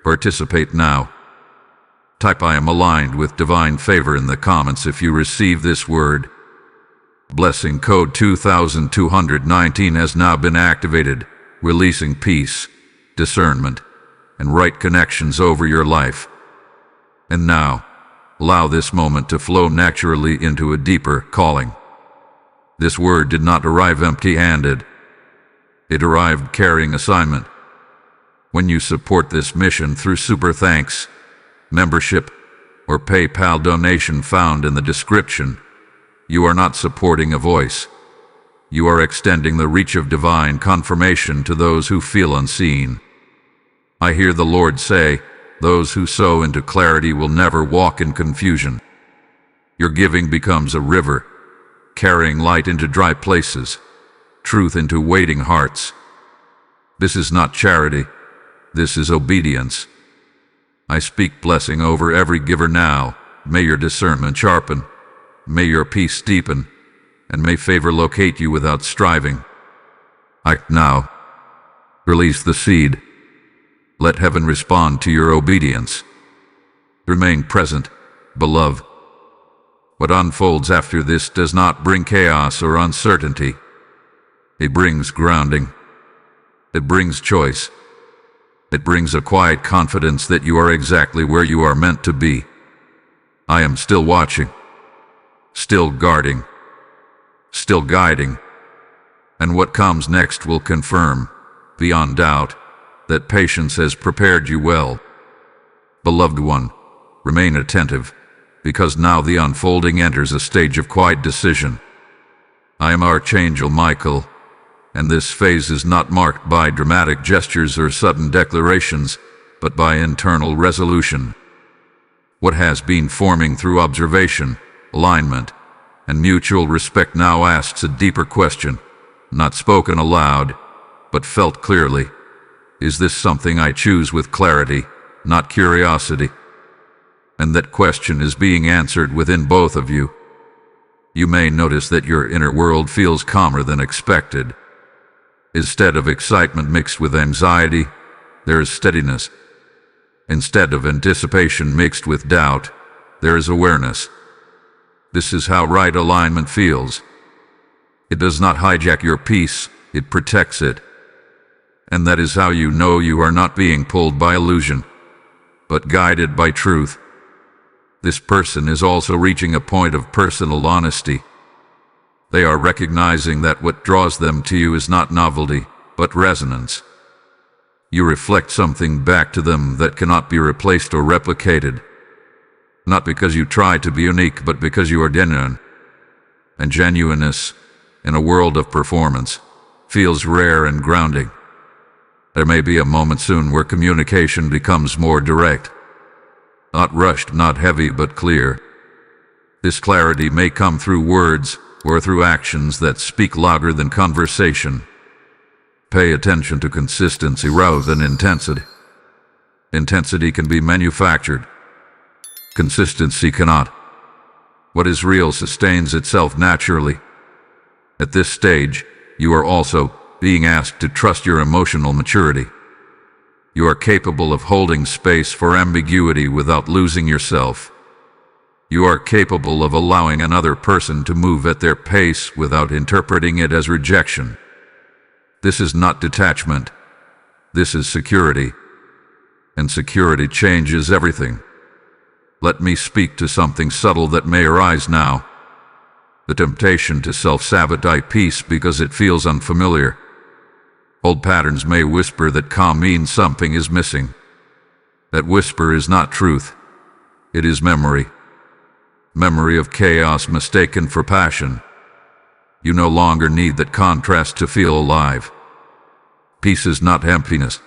participate now. Type "I am aligned with divine favor" in the comments if you receive this word. Blessing code 2219 has now been activated, releasing peace, discernment, and right connections over your life. And now, allow this moment to flow naturally into a deeper calling. This word did not arrive empty-handed. It arrived carrying assignment. When you support this mission through super thanks, membership, or PayPal donation found in the description, you are not supporting a voice. You are extending the reach of divine confirmation to those who feel unseen. I hear the Lord say, those who sow into clarity will never walk in confusion. Your giving becomes a river, carrying light into dry places, truth into waiting hearts. This is not charity, this is obedience. I speak blessing over every giver now. May your discernment sharpen, may your peace deepen, and may favor locate you without striving. Act now. Release the seed. Let heaven respond to your obedience. Remain present, beloved. What unfolds after this does not bring chaos or uncertainty. It brings grounding. It brings choice. It brings a quiet confidence that you are exactly where you are meant to be. I am still watching, still guarding, still guiding. And what comes next will confirm, beyond doubt, that patience has prepared you well. Beloved one, remain attentive, because now the unfolding enters a stage of quiet decision. I am Archangel Michael, and this phase is not marked by dramatic gestures or sudden declarations, but by internal resolution. What has been forming through observation, alignment, and mutual respect now asks a deeper question, not spoken aloud, but felt clearly. Is this something I choose with clarity, not curiosity? And that question is being answered within both of you. You may notice that your inner world feels calmer than expected. Instead of excitement mixed with anxiety, there is steadiness. Instead of anticipation mixed with doubt, there is awareness. This is how right alignment feels. It does not hijack your peace, it protects it. And that is how you know you are not being pulled by illusion, but guided by truth. This person is also reaching a point of personal honesty. They are recognizing that what draws them to you is not novelty, but resonance. You reflect something back to them that cannot be replaced or replicated, not because you try to be unique, but because you are genuine. And genuineness, in a world of performance, feels rare and grounding. There may be a moment soon where communication becomes more direct. Not rushed, not heavy, but clear. This clarity may come through words or through actions that speak louder than conversation. Pay attention to consistency rather than intensity. Intensity can be manufactured. Consistency cannot. What is real sustains itself naturally. At this stage, you are also being asked to trust your emotional maturity. You are capable of holding space for ambiguity without losing yourself. You are capable of allowing another person to move at their pace without interpreting it as rejection. This is not detachment. This is security. And security changes everything. Let me speak to something subtle that may arise now. The temptation to self-sabotage peace because it feels unfamiliar. Old patterns may whisper that calm means something is missing. That whisper is not truth. It is memory. Memory of chaos mistaken for passion. You no longer need that contrast to feel alive. Peace is not emptiness.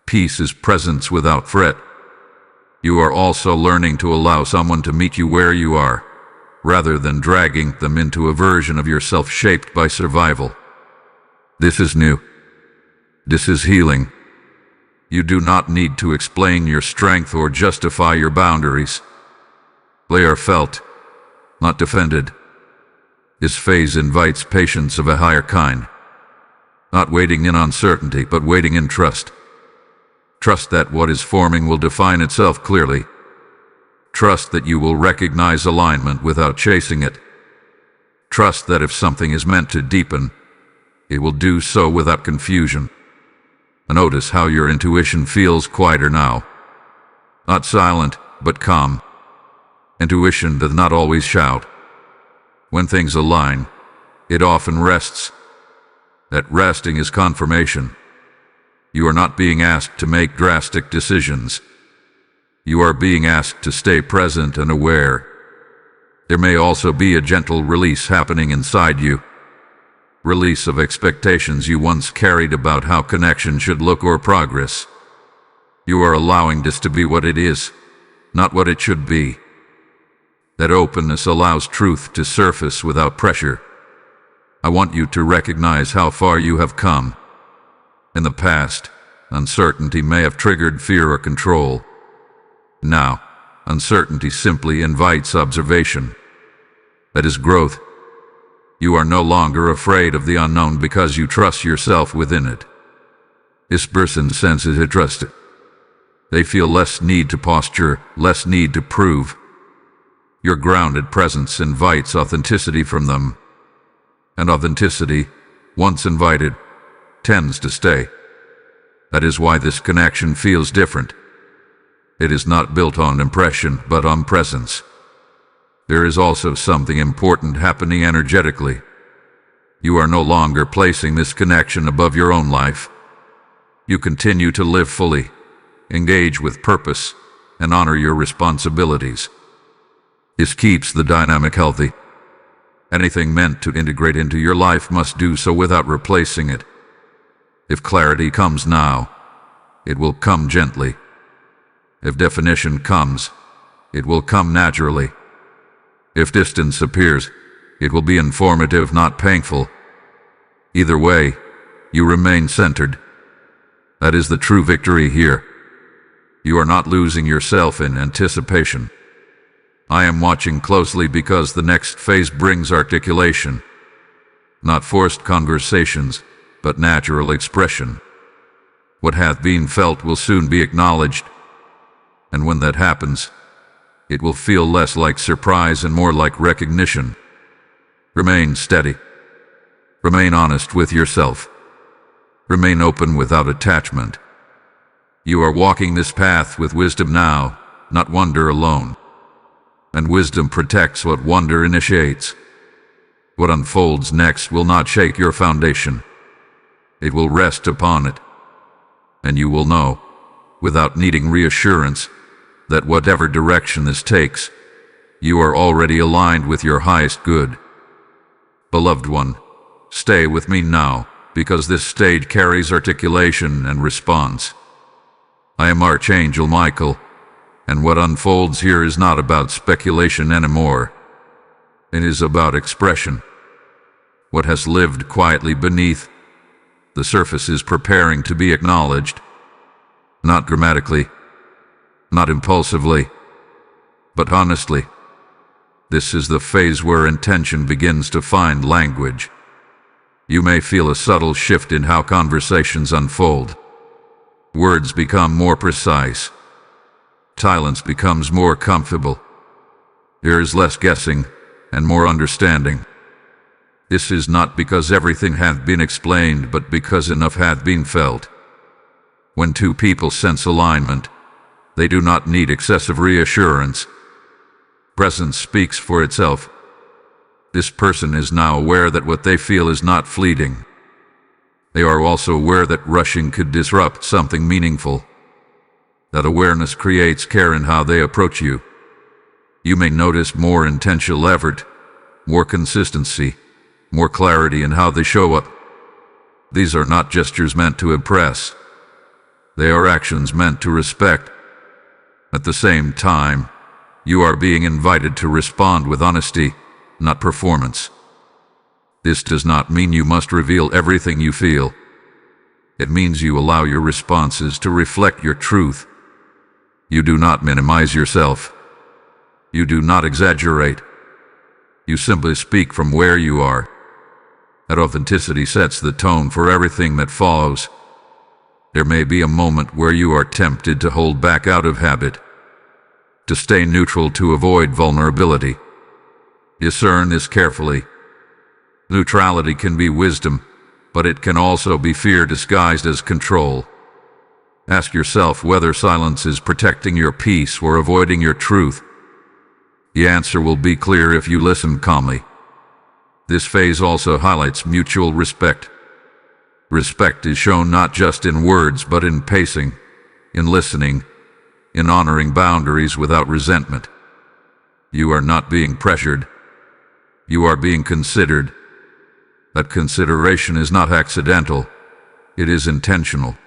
Peace is presence without fret. You are also learning to allow someone to meet you where you are, rather than dragging them into a version of yourself shaped by survival. This is new. This is healing. You do not need to explain your strength or justify your boundaries. They are felt, not defended. This phase invites patience of a higher kind. Not waiting in uncertainty, but waiting in trust. Trust that what is forming will define itself clearly. Trust that you will recognize alignment without chasing it. Trust that if something is meant to deepen, it will do so without confusion. Notice how your intuition feels quieter now. Not silent, but calm. Intuition does not always shout. When things align, it often rests. That resting is confirmation. You are not being asked to make drastic decisions. You are being asked to stay present and aware. There may also be a gentle release happening inside you. Release of expectations you once carried about how connection should look or progress. You are allowing this to be what it is, not what it should be. That openness allows truth to surface without pressure. I want you to recognize how far you have come. In the past, uncertainty may have triggered fear or control. Now, uncertainty simply invites observation. That is growth. You are no longer afraid of the unknown because you trust yourself within it. This person senses it trusted. They feel less need to posture, less need to prove. Your grounded presence invites authenticity from them. And authenticity, once invited, tends to stay. That is why this connection feels different. It is not built on impression, but on presence. There is also something important happening energetically. You are no longer placing this connection above your own life. You continue to live fully, engage with purpose, and honor your responsibilities. This keeps the dynamic healthy. Anything meant to integrate into your life must do so without replacing it. If clarity comes now, it will come gently. If definition comes, it will come naturally. If distance appears, it will be informative, not painful. Either way, you remain centered. That is the true victory here. You are not losing yourself in anticipation. I am watching closely because the next phase brings articulation. Not forced conversations, but natural expression. What hath been felt will soon be acknowledged. And when that happens, it will feel less like surprise and more like recognition. Remain steady. Remain honest with yourself. Remain open without attachment. You are walking this path with wisdom now, not wonder alone. And wisdom protects what wonder initiates. What unfolds next will not shake your foundation. It will rest upon it. and you will know, without needing reassurance, that whatever direction this takes, you are already aligned with your highest good. Beloved one, stay with me now, because this stage carries articulation and response. I am Archangel Michael, and what unfolds here is not about speculation anymore. It is about expression. What has lived quietly beneath the surface is preparing to be acknowledged, not dramatically, not impulsively, but honestly. This is the phase where intention begins to find language. You may feel a subtle shift in how conversations unfold. Words become more precise. Silence becomes more comfortable. There is less guessing and more understanding. This is not because everything hath been explained, but because enough hath been felt. When two people sense alignment, they do not need excessive reassurance. Presence speaks for itself. This person is now aware that what they feel is not fleeting. They are also aware that rushing could disrupt something meaningful. That awareness creates care in how they approach you. You may notice more intentional effort, more consistency, more clarity in how they show up. These are not gestures meant to impress. They are actions meant to respect. At the same time, you are being invited to respond with honesty, not performance. This does not mean you must reveal everything you feel. It means you allow your responses to reflect your truth. You do not minimize yourself. You do not exaggerate. You simply speak from where you are. That authenticity sets the tone for everything that follows. There may be a moment where you are tempted to hold back out of habit, to stay neutral to avoid vulnerability. Discern this carefully. Neutrality can be wisdom, but it can also be fear disguised as control. Ask yourself whether silence is protecting your peace or avoiding your truth. The answer will be clear if you listen calmly. This phase also highlights mutual respect. Respect is shown not just in words but in pacing, in listening, in honoring boundaries without resentment. You are not being pressured. You are being considered. That consideration is not accidental. It is intentional.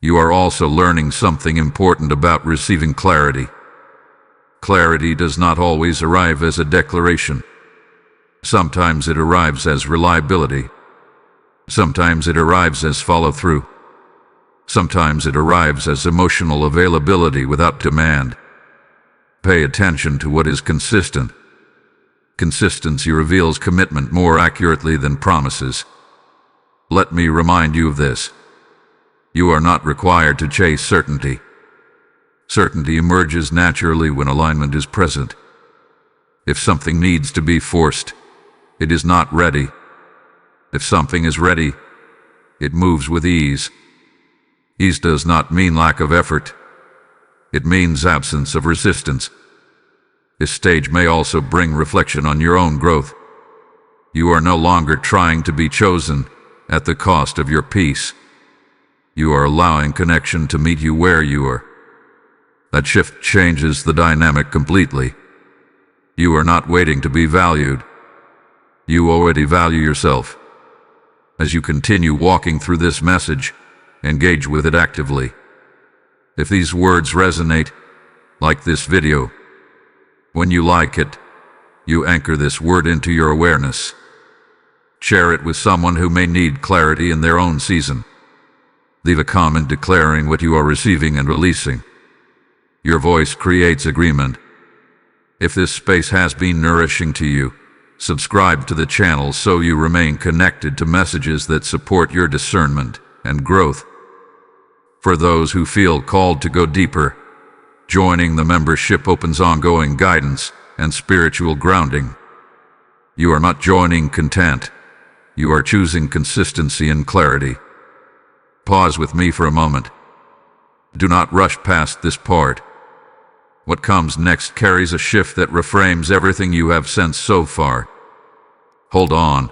You are also learning something important about receiving clarity. Clarity does not always arrive as a declaration. Sometimes it arrives as reliability. Sometimes it arrives as follow-through. Sometimes it arrives as emotional availability without demand. Pay attention to what is consistent. Consistency reveals commitment more accurately than promises. Let me remind you of this. You are not required to chase certainty. Certainty emerges naturally when alignment is present. If something needs to be forced, it is not ready. If something is ready, it moves with ease. Ease does not mean lack of effort. It means absence of resistance. This stage may also bring reflection on your own growth. You are no longer trying to be chosen at the cost of your peace. You are allowing connection to meet you where you are. That shift changes the dynamic completely. You are not waiting to be valued. You already value yourself. As you continue walking through this message, engage with it actively. If these words resonate, like this video. When you like it, you anchor this word into your awareness. Share it with someone who may need clarity in their own season. Leave a comment declaring what you are receiving and releasing. Your voice creates agreement. If this space has been nourishing to you, subscribe to the channel so you remain connected to messages that support your discernment and growth. For those who feel called to go deeper, joining the membership opens ongoing guidance and spiritual grounding. You are not joining content. You are choosing consistency and clarity. Pause with me for a moment. Do not rush past this part. What comes next carries a shift that reframes everything you have sensed so far. Hold on.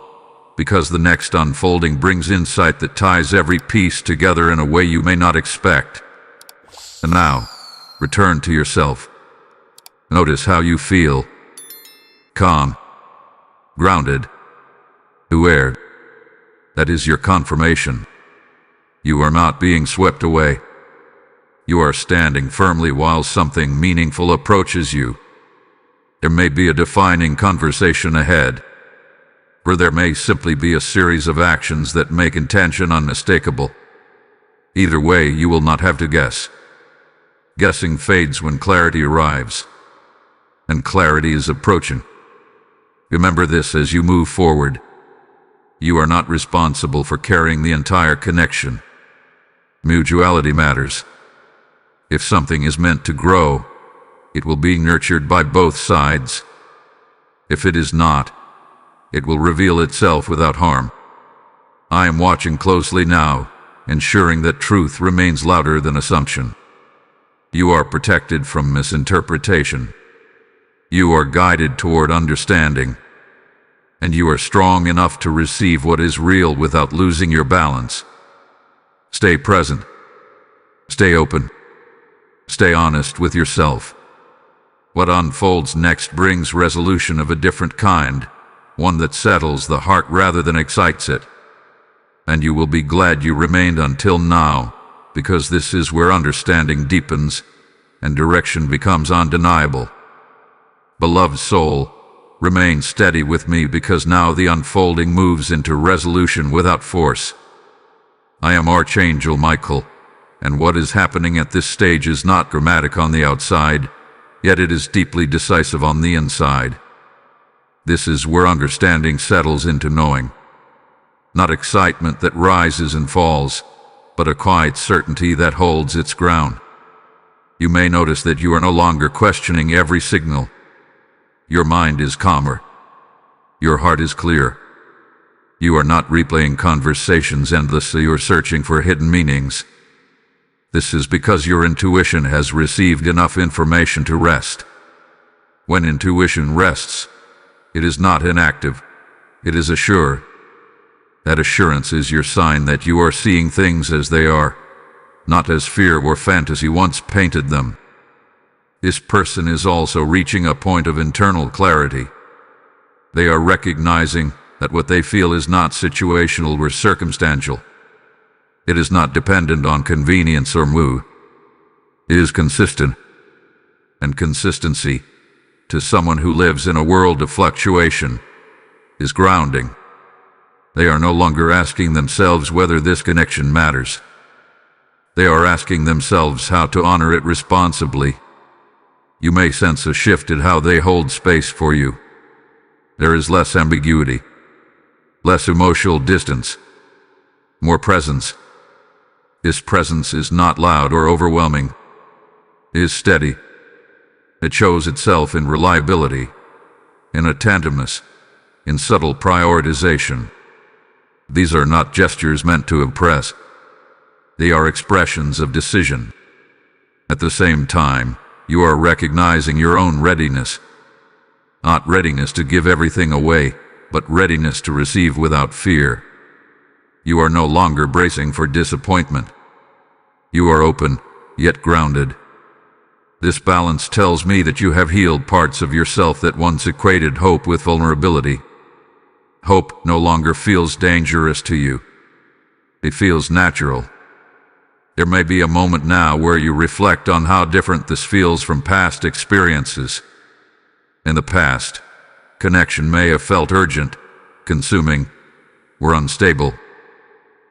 because the next unfolding brings insight that ties every piece together in a way you may not expect. And now, return to yourself. Notice how you feel. Calm. Grounded. Aware. That is your confirmation. You are not being swept away. You are standing firmly while something meaningful approaches you. There may be a defining conversation ahead, or there may simply be a series of actions that make intention unmistakable. Either way, you will not have to guess. Guessing fades when clarity arrives, and clarity is approaching. Remember this as you move forward. You are not responsible for carrying the entire connection. Mutuality matters. If something is meant to grow, it will be nurtured by both sides. If it is not, it will reveal itself without harm. I am watching closely now, ensuring that truth remains louder than assumption. You are protected from misinterpretation. You are guided toward understanding, and you are strong enough to receive what is real without losing your balance. Stay present. Stay open. Stay honest with yourself. What unfolds next brings resolution of a different kind, one that settles the heart rather than excites it. And you will be glad you remained until now, because this is where understanding deepens and direction becomes undeniable. Beloved soul, remain steady with me, because now the unfolding moves into resolution without force. I am Archangel Michael, and what is happening at this stage is not dramatic on the outside, yet it is deeply decisive on the inside. This is where understanding settles into knowing. Not excitement that rises and falls, but a quiet certainty that holds its ground. You may notice that you are no longer questioning every signal. Your mind is calmer. Your heart is clear. You are not replaying conversations endlessly or searching for hidden meanings. This is because your intuition has received enough information to rest. When intuition rests, it is not inactive, it is assured. That assurance is your sign that you are seeing things as they are, not as fear or fantasy once painted them. This person is also reaching a point of internal clarity. They are recognizing that what they feel is not situational or circumstantial. It is not dependent on convenience or mood. It is consistent. And consistency, to someone who lives in a world of fluctuation, is grounding. They are no longer asking themselves whether this connection matters. They are asking themselves how to honor it responsibly. You may sense a shift in how they hold space for you. There is less ambiguity, less emotional distance, more presence. This presence is not loud or overwhelming. It is steady. It shows itself in reliability, in attentiveness, in subtle prioritization. These are not gestures meant to impress. They are expressions of decision. At the same time, you are recognizing your own readiness. Not readiness to give everything away, but readiness to receive without fear. You are no longer bracing for disappointment. You are open, yet grounded. This balance tells me that you have healed parts of yourself that once equated hope with vulnerability. Hope no longer feels dangerous to you. It feels natural. There may be a moment now where you reflect on how different this feels from past experiences. In the past, connection may have felt urgent, consuming, or unstable.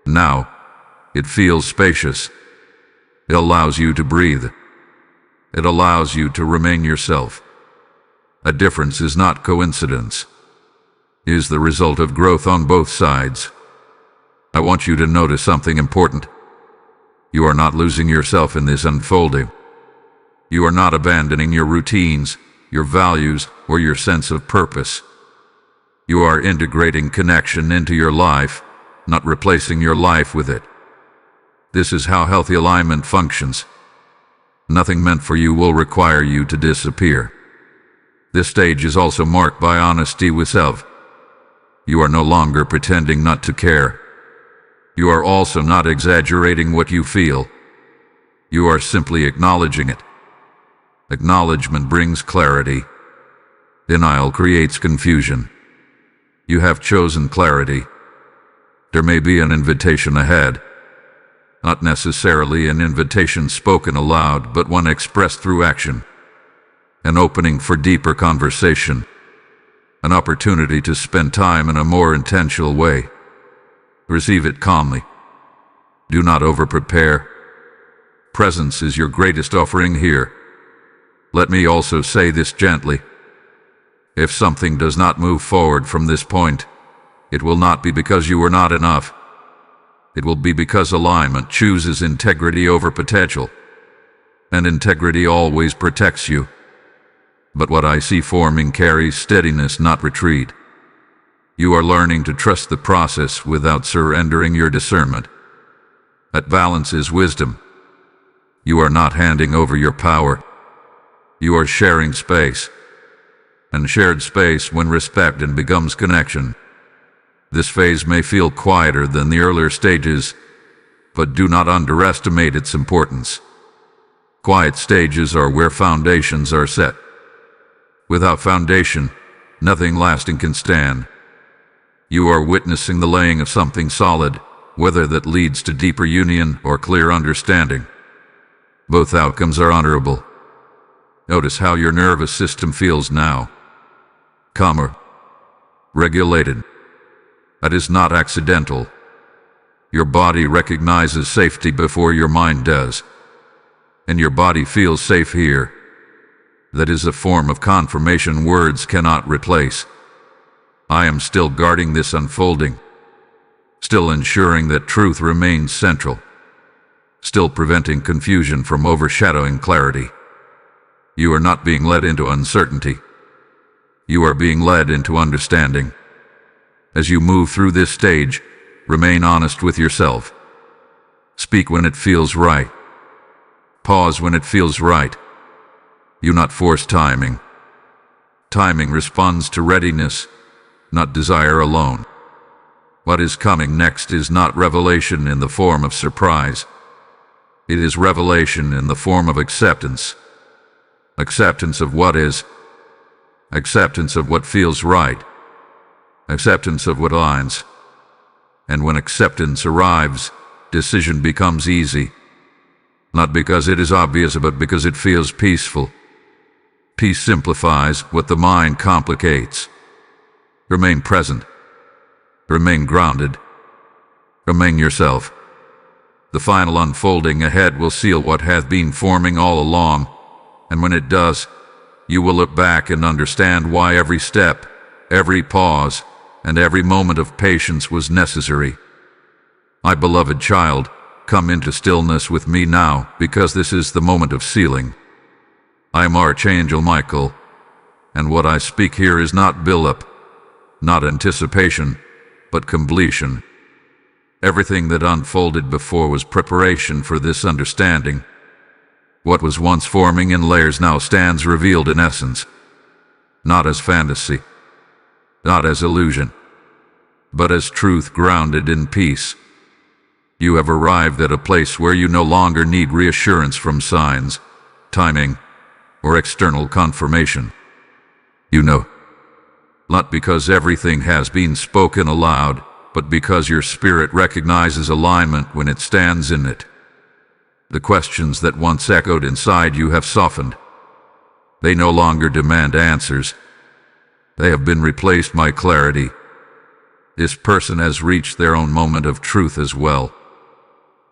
Now, it feels spacious. It allows you to breathe. It allows you to remain yourself. A difference is not coincidence. It is the result of growth on both sides. I want you to notice something important. You are not losing yourself in this unfolding. You are not abandoning your routines, your values, or your sense of purpose. You are integrating connection into your life, not replacing your life with it. This is how healthy alignment functions. Nothing meant for you will require you to disappear. This stage is also marked by honesty with self. You are no longer pretending not to care. You are also not exaggerating what you feel. You are simply acknowledging it. Acknowledgement brings clarity. Denial creates confusion. You have chosen clarity. There may be an invitation ahead. Not necessarily an invitation spoken aloud, but one expressed through action. An opening for deeper conversation. An opportunity to spend time in a more intentional way. Receive it calmly. Do not over-prepare. Presence is your greatest offering here. Let me also say this gently. If something does not move forward from this point, it will not be because you are not enough. It will be because alignment chooses integrity over potential. And integrity always protects you. But what I see forming carries steadiness, not retreat. You are learning to trust the process without surrendering your discernment. That balance is wisdom. You are not handing over your power. You are sharing space. And shared space, when respected, becomes connection. This phase may feel quieter than the earlier stages, but do not underestimate its importance. Quiet stages are where foundations are set. Without foundation, nothing lasting can stand. You are witnessing the laying of something solid, whether that leads to deeper union or clear understanding. Both outcomes are honorable. Notice how your nervous system feels now. Calmer. Regulated. That is not accidental. Your body recognizes safety before your mind does. And your body feels safe here. That is a form of confirmation words cannot replace. I am still guarding this unfolding. Still ensuring that truth remains central. Still preventing confusion from overshadowing clarity. You are not being led into uncertainty. You are being led into understanding. As you move through this stage, remain honest with yourself. Speak when it feels right. Pause when it feels right. You not force timing. Timing responds to readiness, not desire alone. What is coming next is not revelation in the form of surprise. It is revelation in the form of acceptance. Acceptance of what is. Acceptance of what feels right. Acceptance of what aligns. And when acceptance arrives, decision becomes easy. Not because it is obvious, but because it feels peaceful. Peace simplifies what the mind complicates. Remain present. Remain grounded. Remain yourself. The final unfolding ahead will seal what hath been forming all along, and when it does, you will look back and understand why every step, every pause, and every moment of patience was necessary. My beloved child, come into stillness with me now, because this is the moment of sealing. I am Archangel Michael, and what I speak here is not build-up, not anticipation, but completion. Everything that unfolded before was preparation for this understanding. What was once forming in layers now stands revealed in essence, not as fantasy, not as illusion, but as truth grounded in peace. You have arrived at a place where you no longer need reassurance from signs, timing, or external confirmation. You know, not because everything has been spoken aloud, but because your spirit recognizes alignment when it stands in it. The questions that once echoed inside you have softened. They no longer demand answers. They have been replaced by clarity. This person has reached their own moment of truth as well.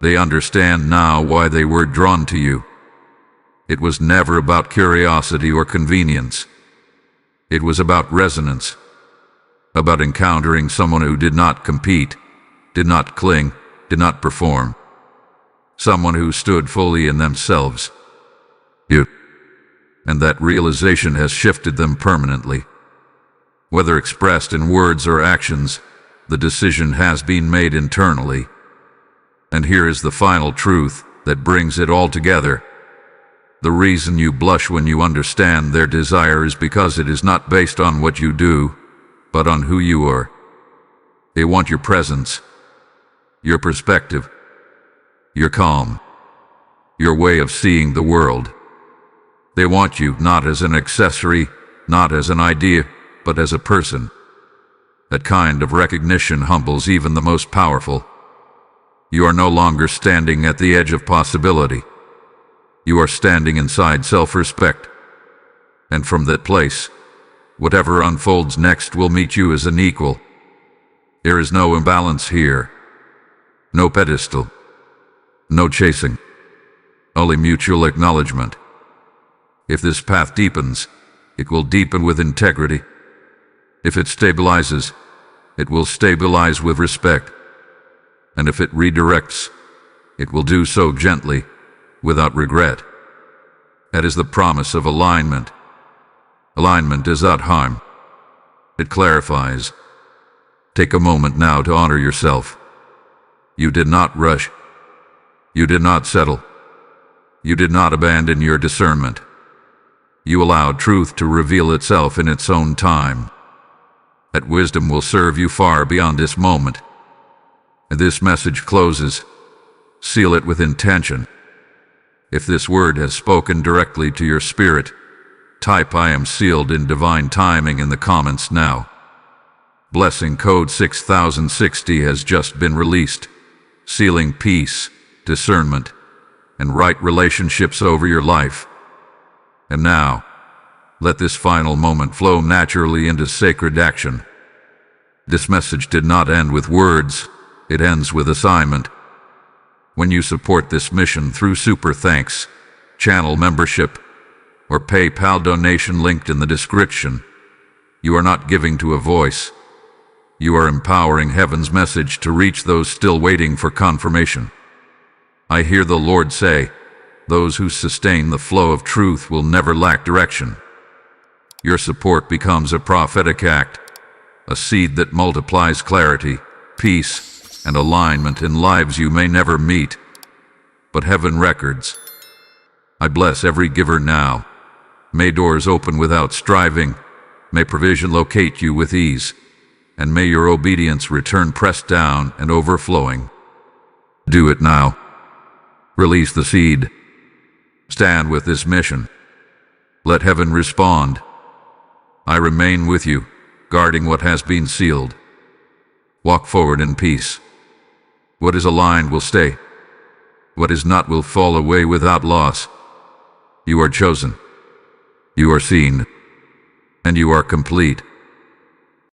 They understand now why they were drawn to you. It was never about curiosity or convenience. It was about resonance. About encountering someone who did not compete, did not cling, did not perform. Someone who stood fully in themselves. You. And that realization has shifted them permanently. Whether expressed in words or actions, the decision has been made internally. And here is the final truth that brings it all together. The reason you blush when you understand their desire is because it is not based on what you do, but on who you are. They want your presence, your perspective, your calm, your way of seeing the world. They want you not as an accessory, not as an idea, but as a person. That kind of recognition humbles even the most powerful. You are no longer standing at the edge of possibility. You are standing inside self-respect. And from that place, whatever unfolds next will meet you as an equal. There is no imbalance here, no pedestal, no chasing, only mutual acknowledgement. If this path deepens, it will deepen with integrity. If it stabilizes, it will stabilize with respect. And if it redirects, it will do so gently, without regret. That is the promise of alignment. Alignment does not harm. It clarifies. Take a moment now to honor yourself. You did not rush. You did not settle. You did not abandon your discernment. You allowed truth to reveal itself in its own time. That wisdom will serve you far beyond this moment. And this message closes. Seal it with intention. If this word has spoken directly to your spirit, type "I am sealed in divine timing" in the comments now. Blessing code 6060 has just been released, sealing peace, discernment, and right relationships over your life. And now, let this final moment flow naturally into sacred action. This message did not end with words, it ends with assignment. When you support this mission through Super Thanks, channel membership, or PayPal donation linked in the description, you are not giving to a voice. You are empowering heaven's message to reach those still waiting for confirmation. I hear the Lord say, those who sustain the flow of truth will never lack direction. Your support becomes a prophetic act, a seed that multiplies clarity, peace, and alignment in lives you may never meet, but heaven records. I bless every giver now. May doors open without striving, may provision locate you with ease, and may your obedience return pressed down and overflowing. Do it now. Release the seed. Stand with this mission. Let heaven respond. I remain with you, guarding what has been sealed. Walk forward in peace. What is aligned will stay. What is not will fall away without loss. You are chosen. You are seen. And you are complete.